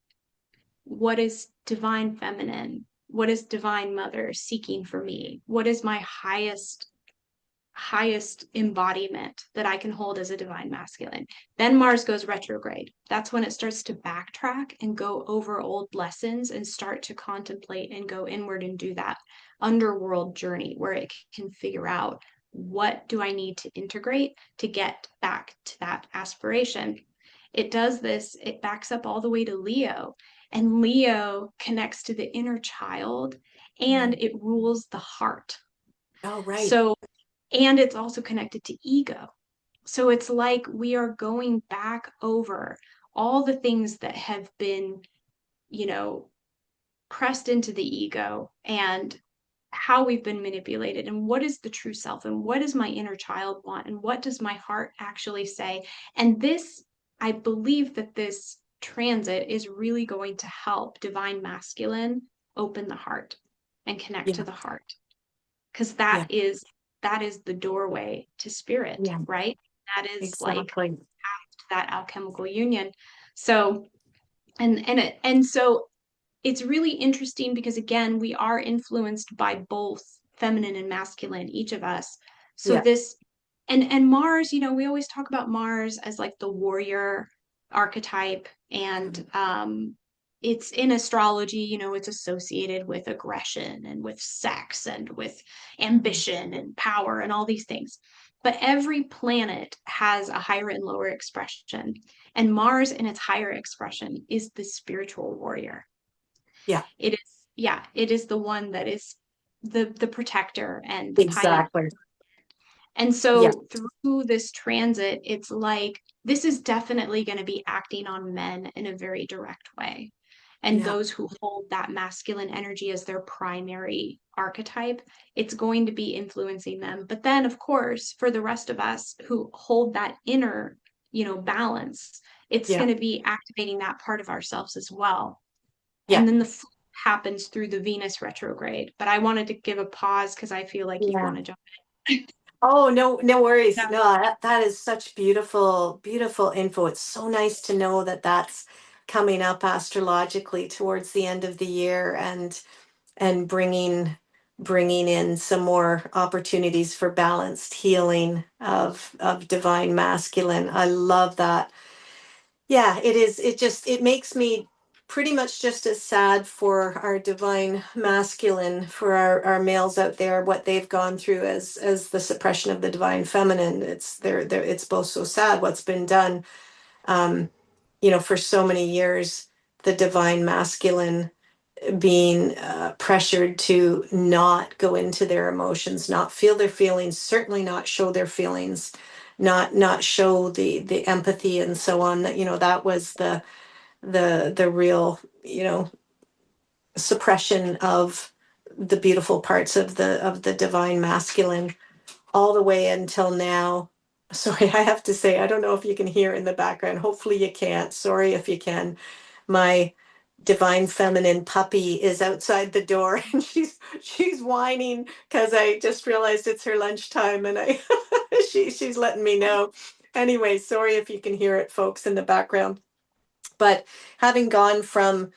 What is divine feminine? What is divine mother seeking for me? What is my highest embodiment that I can hold as a divine masculine? Then Mars goes retrograde. That's when it starts to backtrack and go over old lessons and start to contemplate and go inward and do that underworld journey, where it can figure out, what do I need to integrate to get back to that aspiration? It does this, it backs up all the way to Leo. And Leo connects to the inner child, and Mm. it rules the heart. Oh, right. So, and it's also connected to ego. So it's like we are going back over all the things that have been, you know, pressed into the ego, and how we've been manipulated, and what is the true self, and what does my inner child want, and what does my heart actually say. And this, I believe that this transit is really going to help divine masculine open the heart and connect to Yeah. the heart, because Yeah. that is the doorway to spirit, Yeah. right? That is like Exactly. that alchemical union. So and so it's really interesting because again, we are influenced by both feminine and masculine, each of us. So Yeah. this, and Mars, we always talk about Mars as like the warrior archetype, and it's in astrology, it's associated with aggression and with sex and with ambition and power and all these things. But every planet has a higher and lower expression. And Mars in its higher expression is the spiritual warrior. Yeah, It is, yeah, it is the one that is the protector and the pioneer. exactly. And Yeah, so through this transit, it's like this is definitely going to be acting on men in a very direct way. And yeah, those who hold that masculine energy as their primary archetype, it's going to be influencing them. But then, of course, for the rest of us who hold that inner, balance, it's yeah, going to be activating that part of ourselves as well. yeah, And then the flip happens through the Venus retrograde. But I wanted to give a pause because I feel like you yeah. want to jump in. Oh, no, no worries. Yeah. No, that is such beautiful, beautiful info. It's so nice to know that that's coming up astrologically towards the end of the year, and bringing in some more opportunities for balanced healing of divine masculine. I love that. Yeah, it is. It makes me pretty much just as sad for our divine masculine, for our males out there, what they've gone through as the suppression of the divine feminine. It's both so sad what's been done. Um, for so many years, the divine masculine being pressured to not go into their emotions, not feel their feelings, certainly not show their feelings, not show the empathy and so on. That that was the real suppression of the beautiful parts of the divine masculine, all the way until now. Sorry, I have to say, I don't know if you can hear in the background. Hopefully you can't. Sorry if you can. My divine feminine puppy is outside the door and she's whining because I just realized it's her lunchtime, and I she's letting me know. Anyway, sorry if you can hear it, folks, in the background. But having gone from,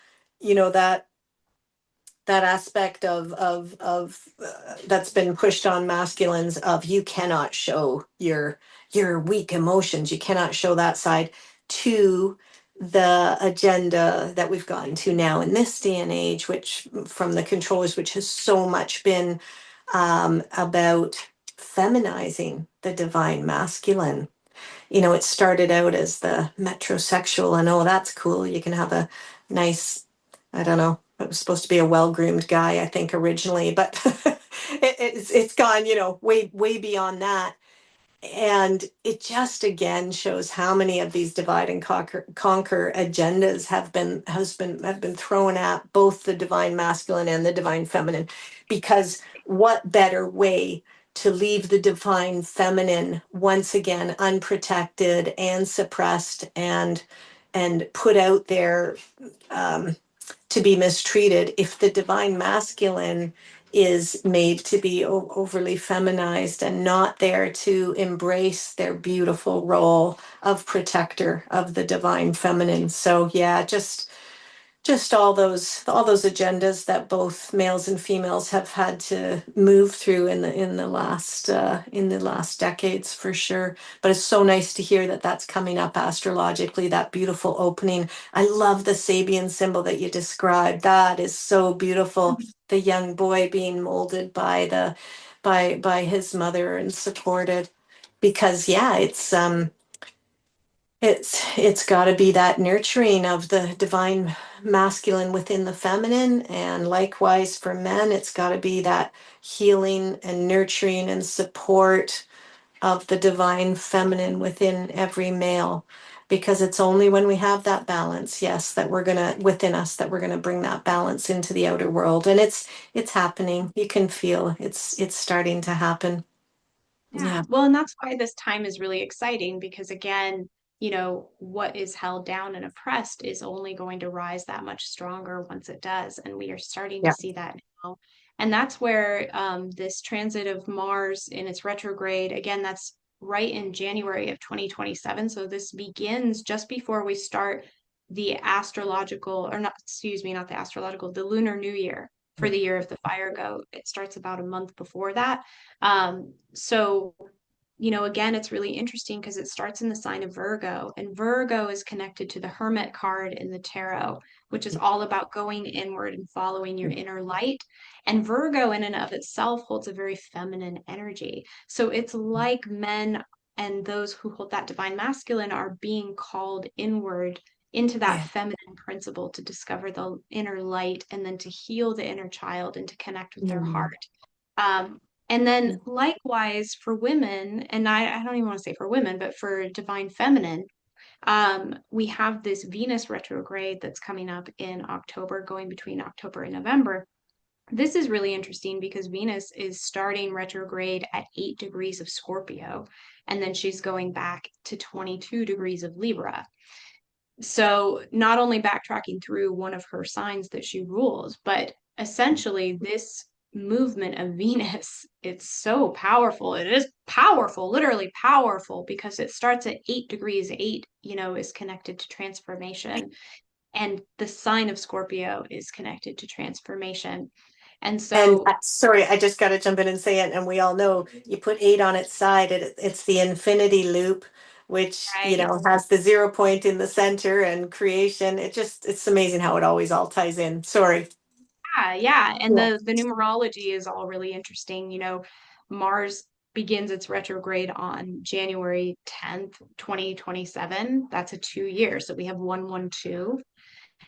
that aspect of that's been pushed on masculines, of you cannot show your weak emotions, you cannot show that side, to the agenda that we've gotten to now in this day and age, which from the controllers, which has so much been about feminizing the divine masculine. It started out as the metrosexual, and oh, that's cool. You can have a nice, I don't know, it was supposed to be a well-groomed guy, I think, originally, but it's gone, way, way beyond that. And it just again shows how many of these divide and conquer agendas have been thrown at both the divine masculine and the divine feminine. Because what better way to leave the divine feminine once again unprotected and suppressed and put out there, um, to be mistreated, if the divine masculine is made to be overly feminized and not there to embrace their beautiful role of protector of the divine feminine. So yeah, just all those agendas that both males and females have had to move through in the last decades, for sure. But it's so nice to hear that that's coming up astrologically, that beautiful opening. I love the Sabian symbol that you described. That is so beautiful. The young boy being molded by his mother and supported, because yeah, it's got to be that nurturing of the divine masculine within the feminine, and likewise for men, it's got to be that healing and nurturing and support of the divine feminine within every male. Because it's only when we have that balance, yes, that we're gonna within us, that we're gonna bring that balance into the outer world. And it's happening. You can feel it's starting to happen. Yeah. Yeah, Well, and that's why this time is really exciting because, again, what is held down and oppressed is only going to rise that much stronger once it does. And we are starting to yeah, see that now. And that's where this transit of Mars in its retrograde, again, that's right in January of 2027. So this begins just before we start the astrological, or not, excuse me, not the astrological, the lunar new year for the year of the fire goat. It starts about a month before that. So, again, it's really interesting because it starts in the sign of Virgo, and Virgo is connected to the Hermit card in the tarot, which is all about going inward and following your inner light. And Virgo, in and of itself, holds a very feminine energy. So it's like men and those who hold that divine masculine are being called inward into that Yeah. feminine principle to discover the inner light and then to heal the inner child and to connect with their Mm. heart. Um, and then likewise for women, and I don't even want to say for women, but for divine feminine, we have this Venus retrograde that's coming up in October, going between October and November. This is really interesting because Venus is starting retrograde at 8 degrees of Scorpio, and then she's going back to 22 degrees of Libra. So, not only backtracking through one of her signs that she rules, but essentially this movement of Venus, it's so powerful. It is powerful, literally powerful, because it starts at 8 degrees. 8, is connected to transformation, and the sign of Scorpio is connected to transformation. And And so, sorry, I just got to jump in and say it. And we all know you put eight on its side, it's the infinity loop, which, right, has the 0 point in the center and creation. It's amazing how it always all ties in. Sorry. yeah, and Yeah. the numerology is all really interesting. Mars begins its retrograde on January 10th, 2027. That's a 2 year. So we have 112.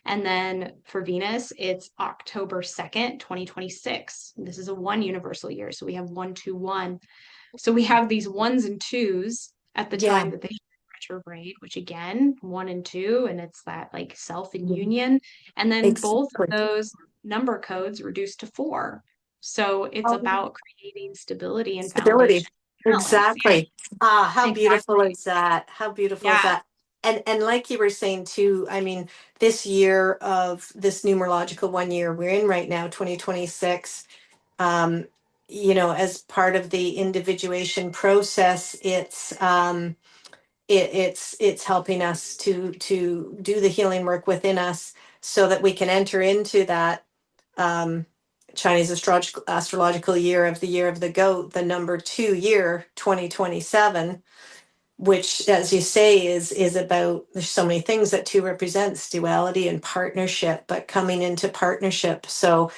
And then for Venus, it's October 2nd, 2026. This is a one universal year. So we have 121. So we have these ones and twos at the Yeah. time that they retrograde, which again, one and two, and it's that like self and Mhm. union. And then both of Exactly. those number codes reduced to four. So it's Oh, about creating stability and stability. foundation balance. Yeah, Exactly. Ah, how beautiful exactly. is that? How beautiful is Yeah. that? And like you were saying too, I mean, this year of this numerological 1 year we're in right now, 2026, um, as part of the individuation process, it's helping us to do the healing work within us so that we can enter into that um, Chinese astrological year of the year of the goat, the number 2 year, 2027, which, as you say, is about, there's so many things that two represents, duality and partnership, but coming into partnership. So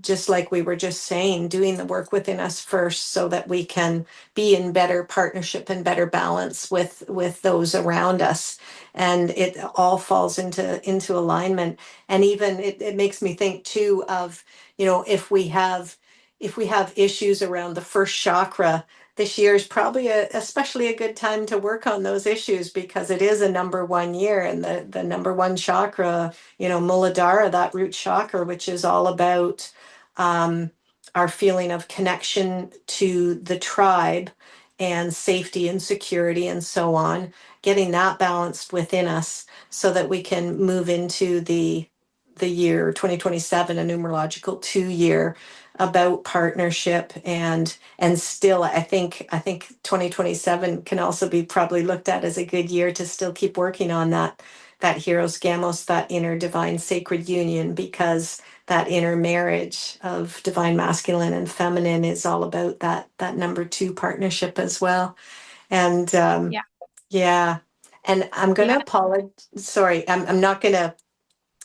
just like we were just saying, doing the work within us first so that we can be in better partnership and better balance with those around us. And it all falls into alignment. And even it makes me think too of, if we have issues around the first chakra, this year is probably especially a good time to work on those issues because it is a number 1 year, and the number one chakra, Muladhara, that root chakra, which is all about um, our feeling of connection to the tribe and safety and security and so on, getting that balanced within us so that we can move into the year 2027, a numerological 2 year about partnership, and still I think 2027 can also be probably looked at as a good year to still keep working on that heiros gamos, that inner divine sacred union, because that inner marriage of divine masculine and feminine is all about that number two partnership as well. And Yeah. yeah, and I'm Yeah. gonna apologize. Sorry, I'm not gonna.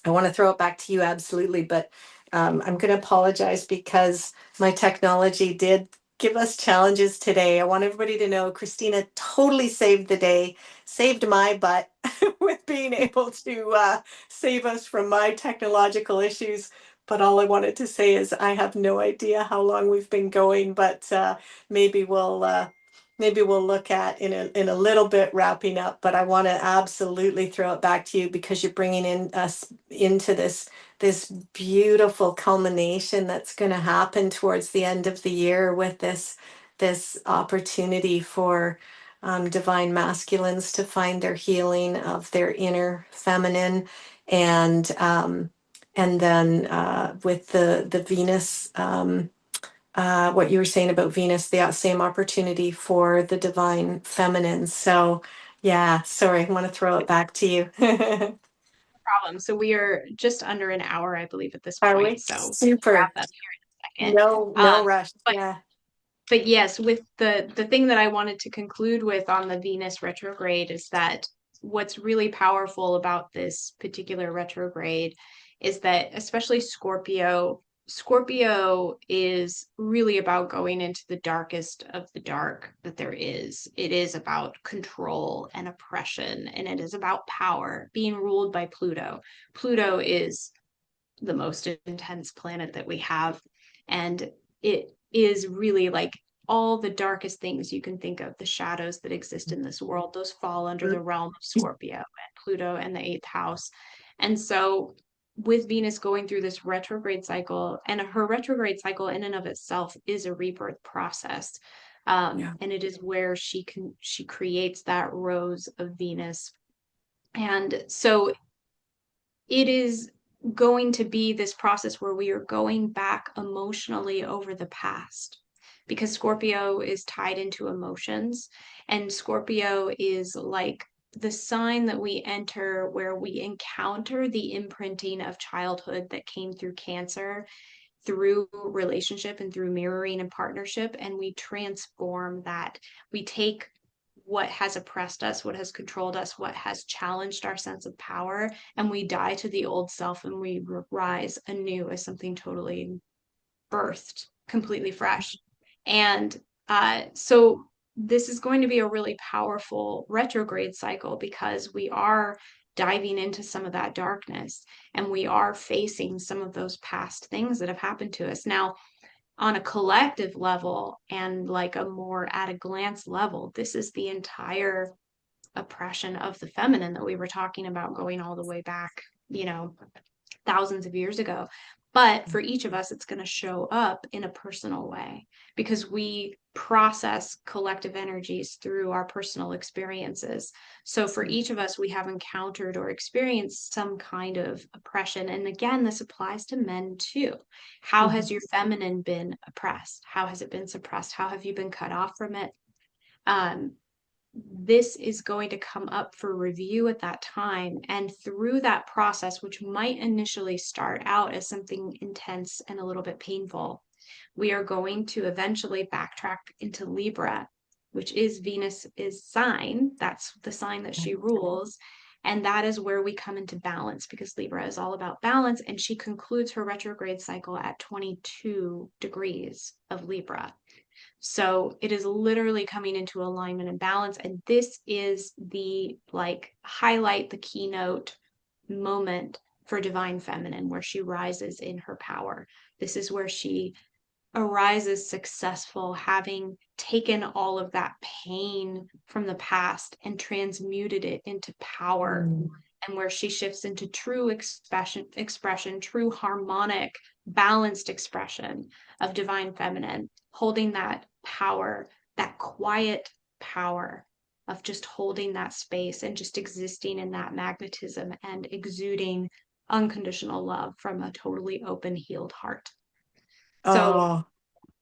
I want to throw it back to you, absolutely, but I'm going to apologize because my technology did give us challenges today. I want everybody to know Christina totally saved the day, saved my butt with being able to save us from my technological issues. But all I wanted to say is I have no idea how long we've been going, but maybe we'll. Maybe we'll look at in a little bit wrapping up, but I want to absolutely throw it back to you because you're bringing in us into this beautiful culmination that's going to happen towards the end of the year with this opportunity for divine masculines to find their healing of their inner feminine, and then with the Venus, what you were saying about Venus, the same opportunity for the divine feminine. So yeah, sorry, I want to throw it back to you. Problem. So we are just under an hour, I believe, at this Are point. we? So we'll wrap Super. up here in a second. No Um, rush. but Yeah. but yes, with the thing that I wanted to conclude with on the Venus retrograde is that what's really powerful about this particular retrograde is that, especially Scorpio is really about going into the darkest of the dark that there is. It is about control and oppression, and it is about power being ruled by Pluto. Pluto is the most intense planet that we have. And it is really like all the darkest things you can think of, the shadows that exist in this world, those fall under the realm of Scorpio and Pluto and the eighth house. And so, with Venus going through this retrograde cycle, and her retrograde cycle in and of itself is a rebirth process. Yeah. And it is where she creates that rose of Venus. And so it is going to be this process where we are going back emotionally over the past, because Scorpio is tied into emotions, and Scorpio is like the sign that we enter where we encounter the imprinting of childhood that came through Cancer, through relationship and through mirroring and partnership, and we transform that. We take what has oppressed us, what has controlled us, what has challenged our sense of power, and we die to the old self and we rise anew as something totally birthed, completely fresh. And so this is going to be a really powerful retrograde cycle, because we are diving into some of that darkness and we are facing some of those past things that have happened to us. Now, on a collective level and like a more at a glance level, this is the entire oppression of the feminine that we were talking about, going all the way back, you know, thousands of years ago. But for each of us, it's going to show up in a personal way, because we process collective energies through our personal experiences. So for each of us, we have encountered or experienced some kind of oppression. And again, this applies to men too. How Mhm. has your feminine been oppressed? How has it been suppressed? How have you been cut off from it? Um, this is going to come up for review at that time. And through that process, which might initially start out as something intense and a little bit painful, we are going to eventually backtrack into Libra, which is Venus's sign. That's the sign that she rules. And that is where we come into balance, because Libra is all about balance. And she concludes her retrograde cycle at 22 degrees of Libra. So it is literally coming into alignment and balance. And this is the like highlight, the keynote moment for divine feminine, where she rises in her power. This is where she arises successful, having taken all of that pain from the past and transmuted it into power, Mm. and where she shifts into true expression, true harmonic, balanced expression of divine feminine, holding that power, that quiet power of just holding that space and just existing in that magnetism and exuding unconditional love from a totally open, healed heart. So Oh,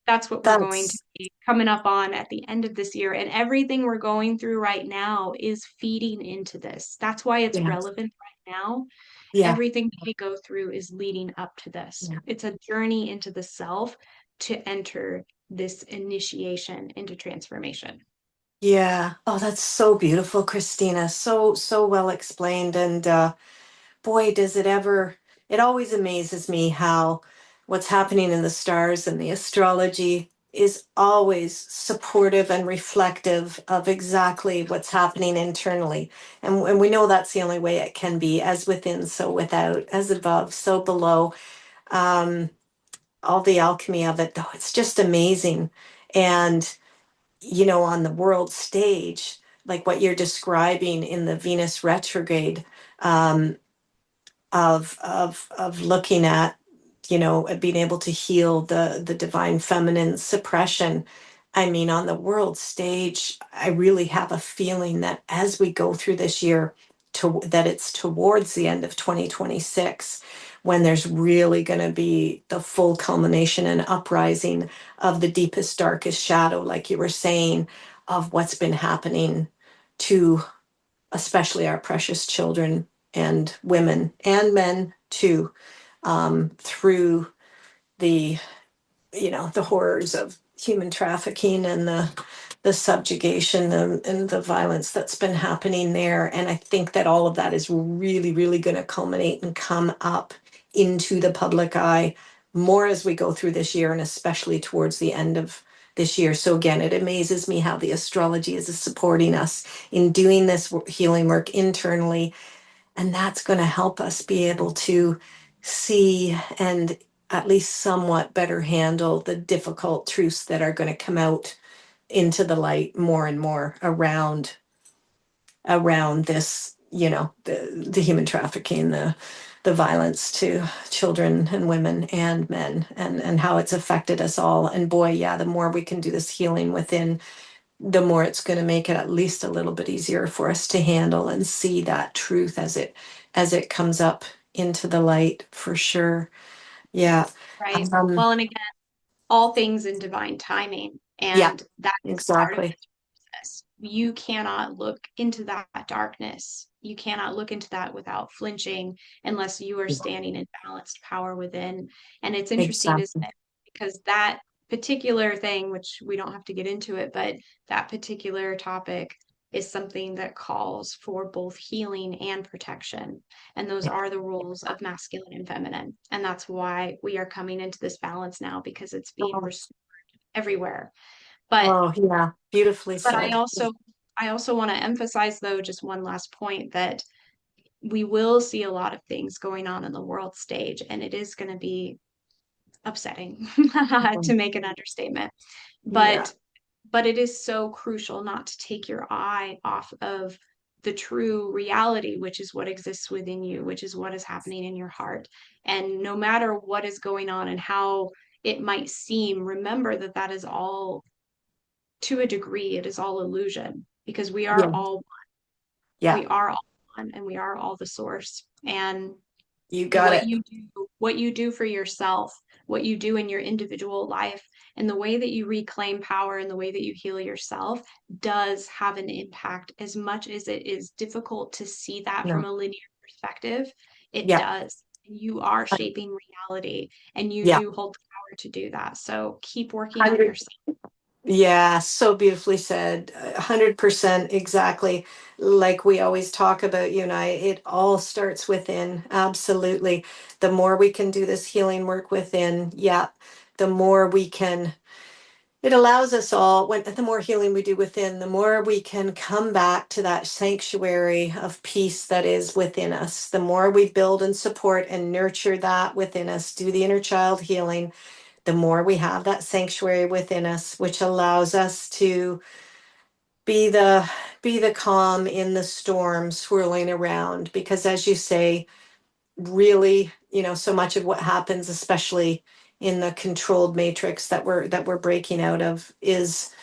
that's what we're going to that's, be coming up on at the end of this year. And everything we're going through right now is feeding into this. That's why it's yeah, relevant right now. yeah, Everything we go through is leading up to this. yeah. It's a journey into the self to enter this initiation into transformation. Yeah. Oh, that's so beautiful, Christina. So, so well explained. And boy, does it ever, it always amazes me how what's happening in the stars and the astrology is always supportive and reflective of exactly what's happening internally. And we know that's the only way it can be, as within, so without, as above, so below. Um, all the alchemy of it, though, it's just amazing. And on the world stage, like what you're describing in the Venus retrograde, um, of looking at, being able to heal the divine feminine suppression. I mean, on the world stage, I really have a feeling that as we go through this year, that it's towards the end of 2026 when there's really going to be the full culmination and uprising of the deepest, darkest shadow, like you were saying, of what's been happening to especially our precious children and women and men too, through the the horrors of human trafficking and the subjugation and the violence that's been happening there. And I think that all of that is really, really going to culminate and come up into the public eye more as we go through this year, and especially towards the end of this year. So again, it amazes me how the astrology is supporting us in doing this healing work internally, and that's going to help us be able to see and at least somewhat better handle the difficult truths that are going to come out into the light more and more around this, the human trafficking, the violence to children and women and men, and how it's affected us all. And boy, yeah, the more we can do this healing within, the more it's going to make it at least a little bit easier for us to handle and see that truth as it comes up into the light, for sure. Yeah. Right. um Well, and again, all things in divine timing. yeah, And that is part of exactly. this process. You cannot look into that darkness. You cannot look into that without flinching unless you are standing in balanced power within. And it's interesting, isn't Exactly. it? Because that particular thing, which we don't have to get into it, but that particular topic is something that calls for both healing and protection. And those are the rules of masculine and feminine. And that's why we are coming into this balance now, because it's being Oh, restored everywhere. But oh, yeah, beautifully but I said. also I also want to emphasize, though, just one last point, that we will see a lot of things going on in the world stage, and it is going to be upsetting to make an understatement. Yeah, But it is so crucial not to take your eye off of the true reality, which is what exists within you, which is what is happening in your heart. And no matter what is going on and how it might seem, remember that that is all, to a degree, it is all illusion, because yeah, yeah. we are all one, and we are all the source. And You got it. what you do for yourself, what you do in your individual life, and the way that you reclaim power and the way that you heal yourself does have an impact. As much as it is difficult to see that from No. a linear perspective, it Yeah, does. You are shaping reality, and you yeah. do hold the power to do that. So keep working on 100. yourself. Yeah, so beautifully said. 100% exactly. Like we always talk about, you and I, it all starts within. Absolutely. The more we can do this healing work within, yeah, the more we can. It allows us all, when the more healing we do within, the more we can come back to that sanctuary of peace that is within us. The more we build and support and nurture that within us, do the inner child healing, the more we have that sanctuary within us, which allows us to be the be the calm in the storm swirling around. Because as you say, really, so much of what happens, especially in the controlled matrix that we're breaking out of, is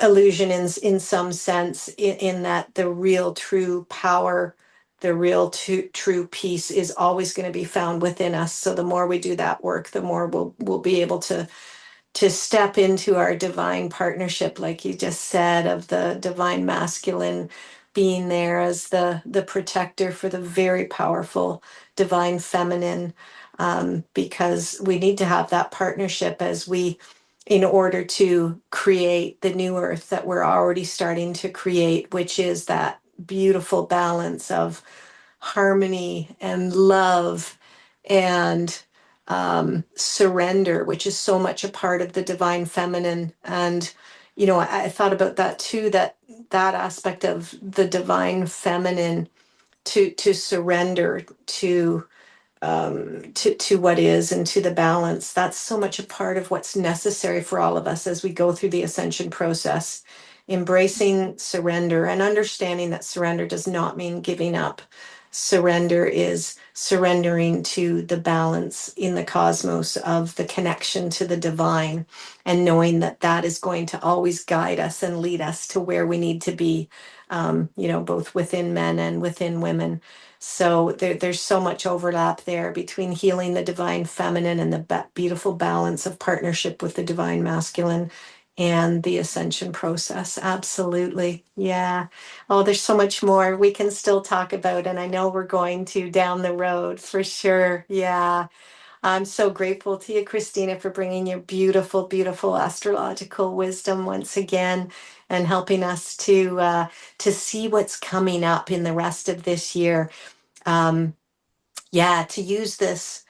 illusion in some sense, in that the real true power, the real true peace is always going to be found within us. So the more we do that work, the more we'll be able to step into our divine partnership, like you just said, of the divine masculine being there as the protector for the very powerful divine feminine, because we need to have that partnership in order to create the new earth that we're already starting to create, which is that beautiful balance of harmony and love and surrender, which is so much a part of the divine feminine. And I thought about that too, that aspect of the divine feminine, to surrender to what is and to the balance. That's so much a part of what's necessary for all of us as we go through the ascension process. Embracing surrender and understanding that surrender does not mean giving up. Surrender is surrendering to the balance in the cosmos of the connection to the divine, and knowing that that is going to always guide us and lead us to where we need to be, both within men and within women. So there's so much overlap there between healing the divine feminine and the beautiful balance of partnership with the divine masculine and the ascension process. Absolutely. Yeah. Oh, there's so much more we can still talk about. And I know we're going to down the road for sure. Yeah. I'm so grateful to you, Christina, for bringing your beautiful, beautiful astrological wisdom once again and helping us to see what's coming up in the rest of this year. Um, yeah, to use this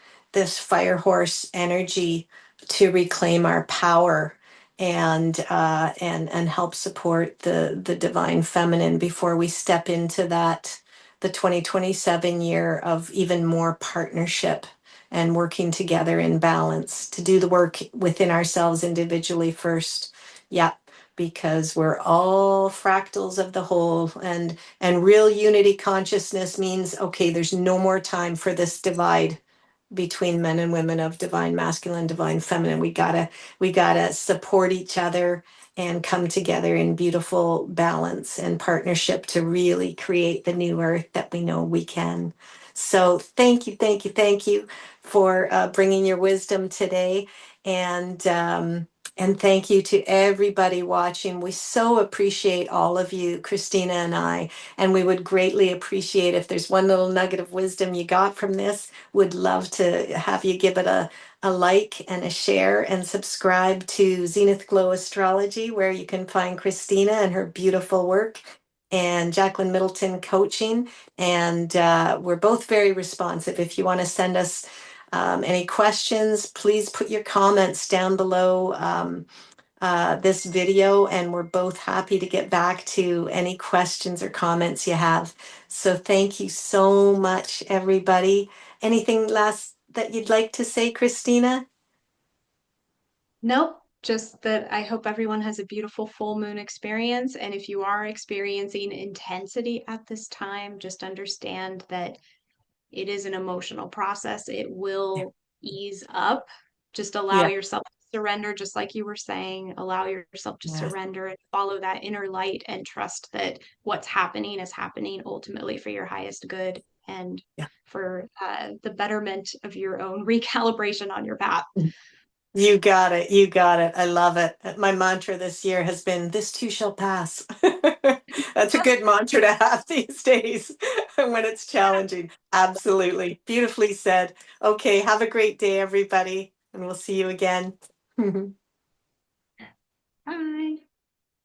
fire horse energy to reclaim our power and help support the divine feminine before we step into that the 2027 year of even more partnership and working together in balance to do the work within ourselves individually first. Yeah, because we're all fractals of the whole, and real unity consciousness means, okay, there's no more time for this divide between men and women of divine masculine, divine feminine. We gotta support each other and come together in beautiful balance and partnership to really create the new earth that we know we can. So thank you, thank you, thank you for bringing your wisdom today. And thank you to everybody watching. We so appreciate all of you, Christina and I, and we would greatly appreciate if there's one little nugget of wisdom you got from this. Would love to have you give it a like and a share and subscribe to Zenith Glow Astrology, where you can find Christina and her beautiful work, and Jacqueline Middleton coaching. And we're both very responsive. If you want to send us any questions, please put your comments down below this video, and we're both happy to get back to any questions or comments you have. So thank you so much, everybody. Anything last that you'd like to say, Christina? Nope, just that I hope everyone has a beautiful full moon experience. And if you are experiencing intensity at this time, just understand that it is an emotional process. It Yeah. will ease up. Just allow Yeah. yourself to surrender, just like you were saying. Allow yourself to Yeah. surrender and follow that inner light and trust that what's happening is happening ultimately for your highest good and Yeah. for the betterment of your own recalibration on your path. You got it. You got it. I love it. My mantra this year has been, this too shall pass. That's a good mantra to have these days when it's challenging. Absolutely. Beautifully said. Okay. Have a great day, everybody. And we'll see you again. Bye.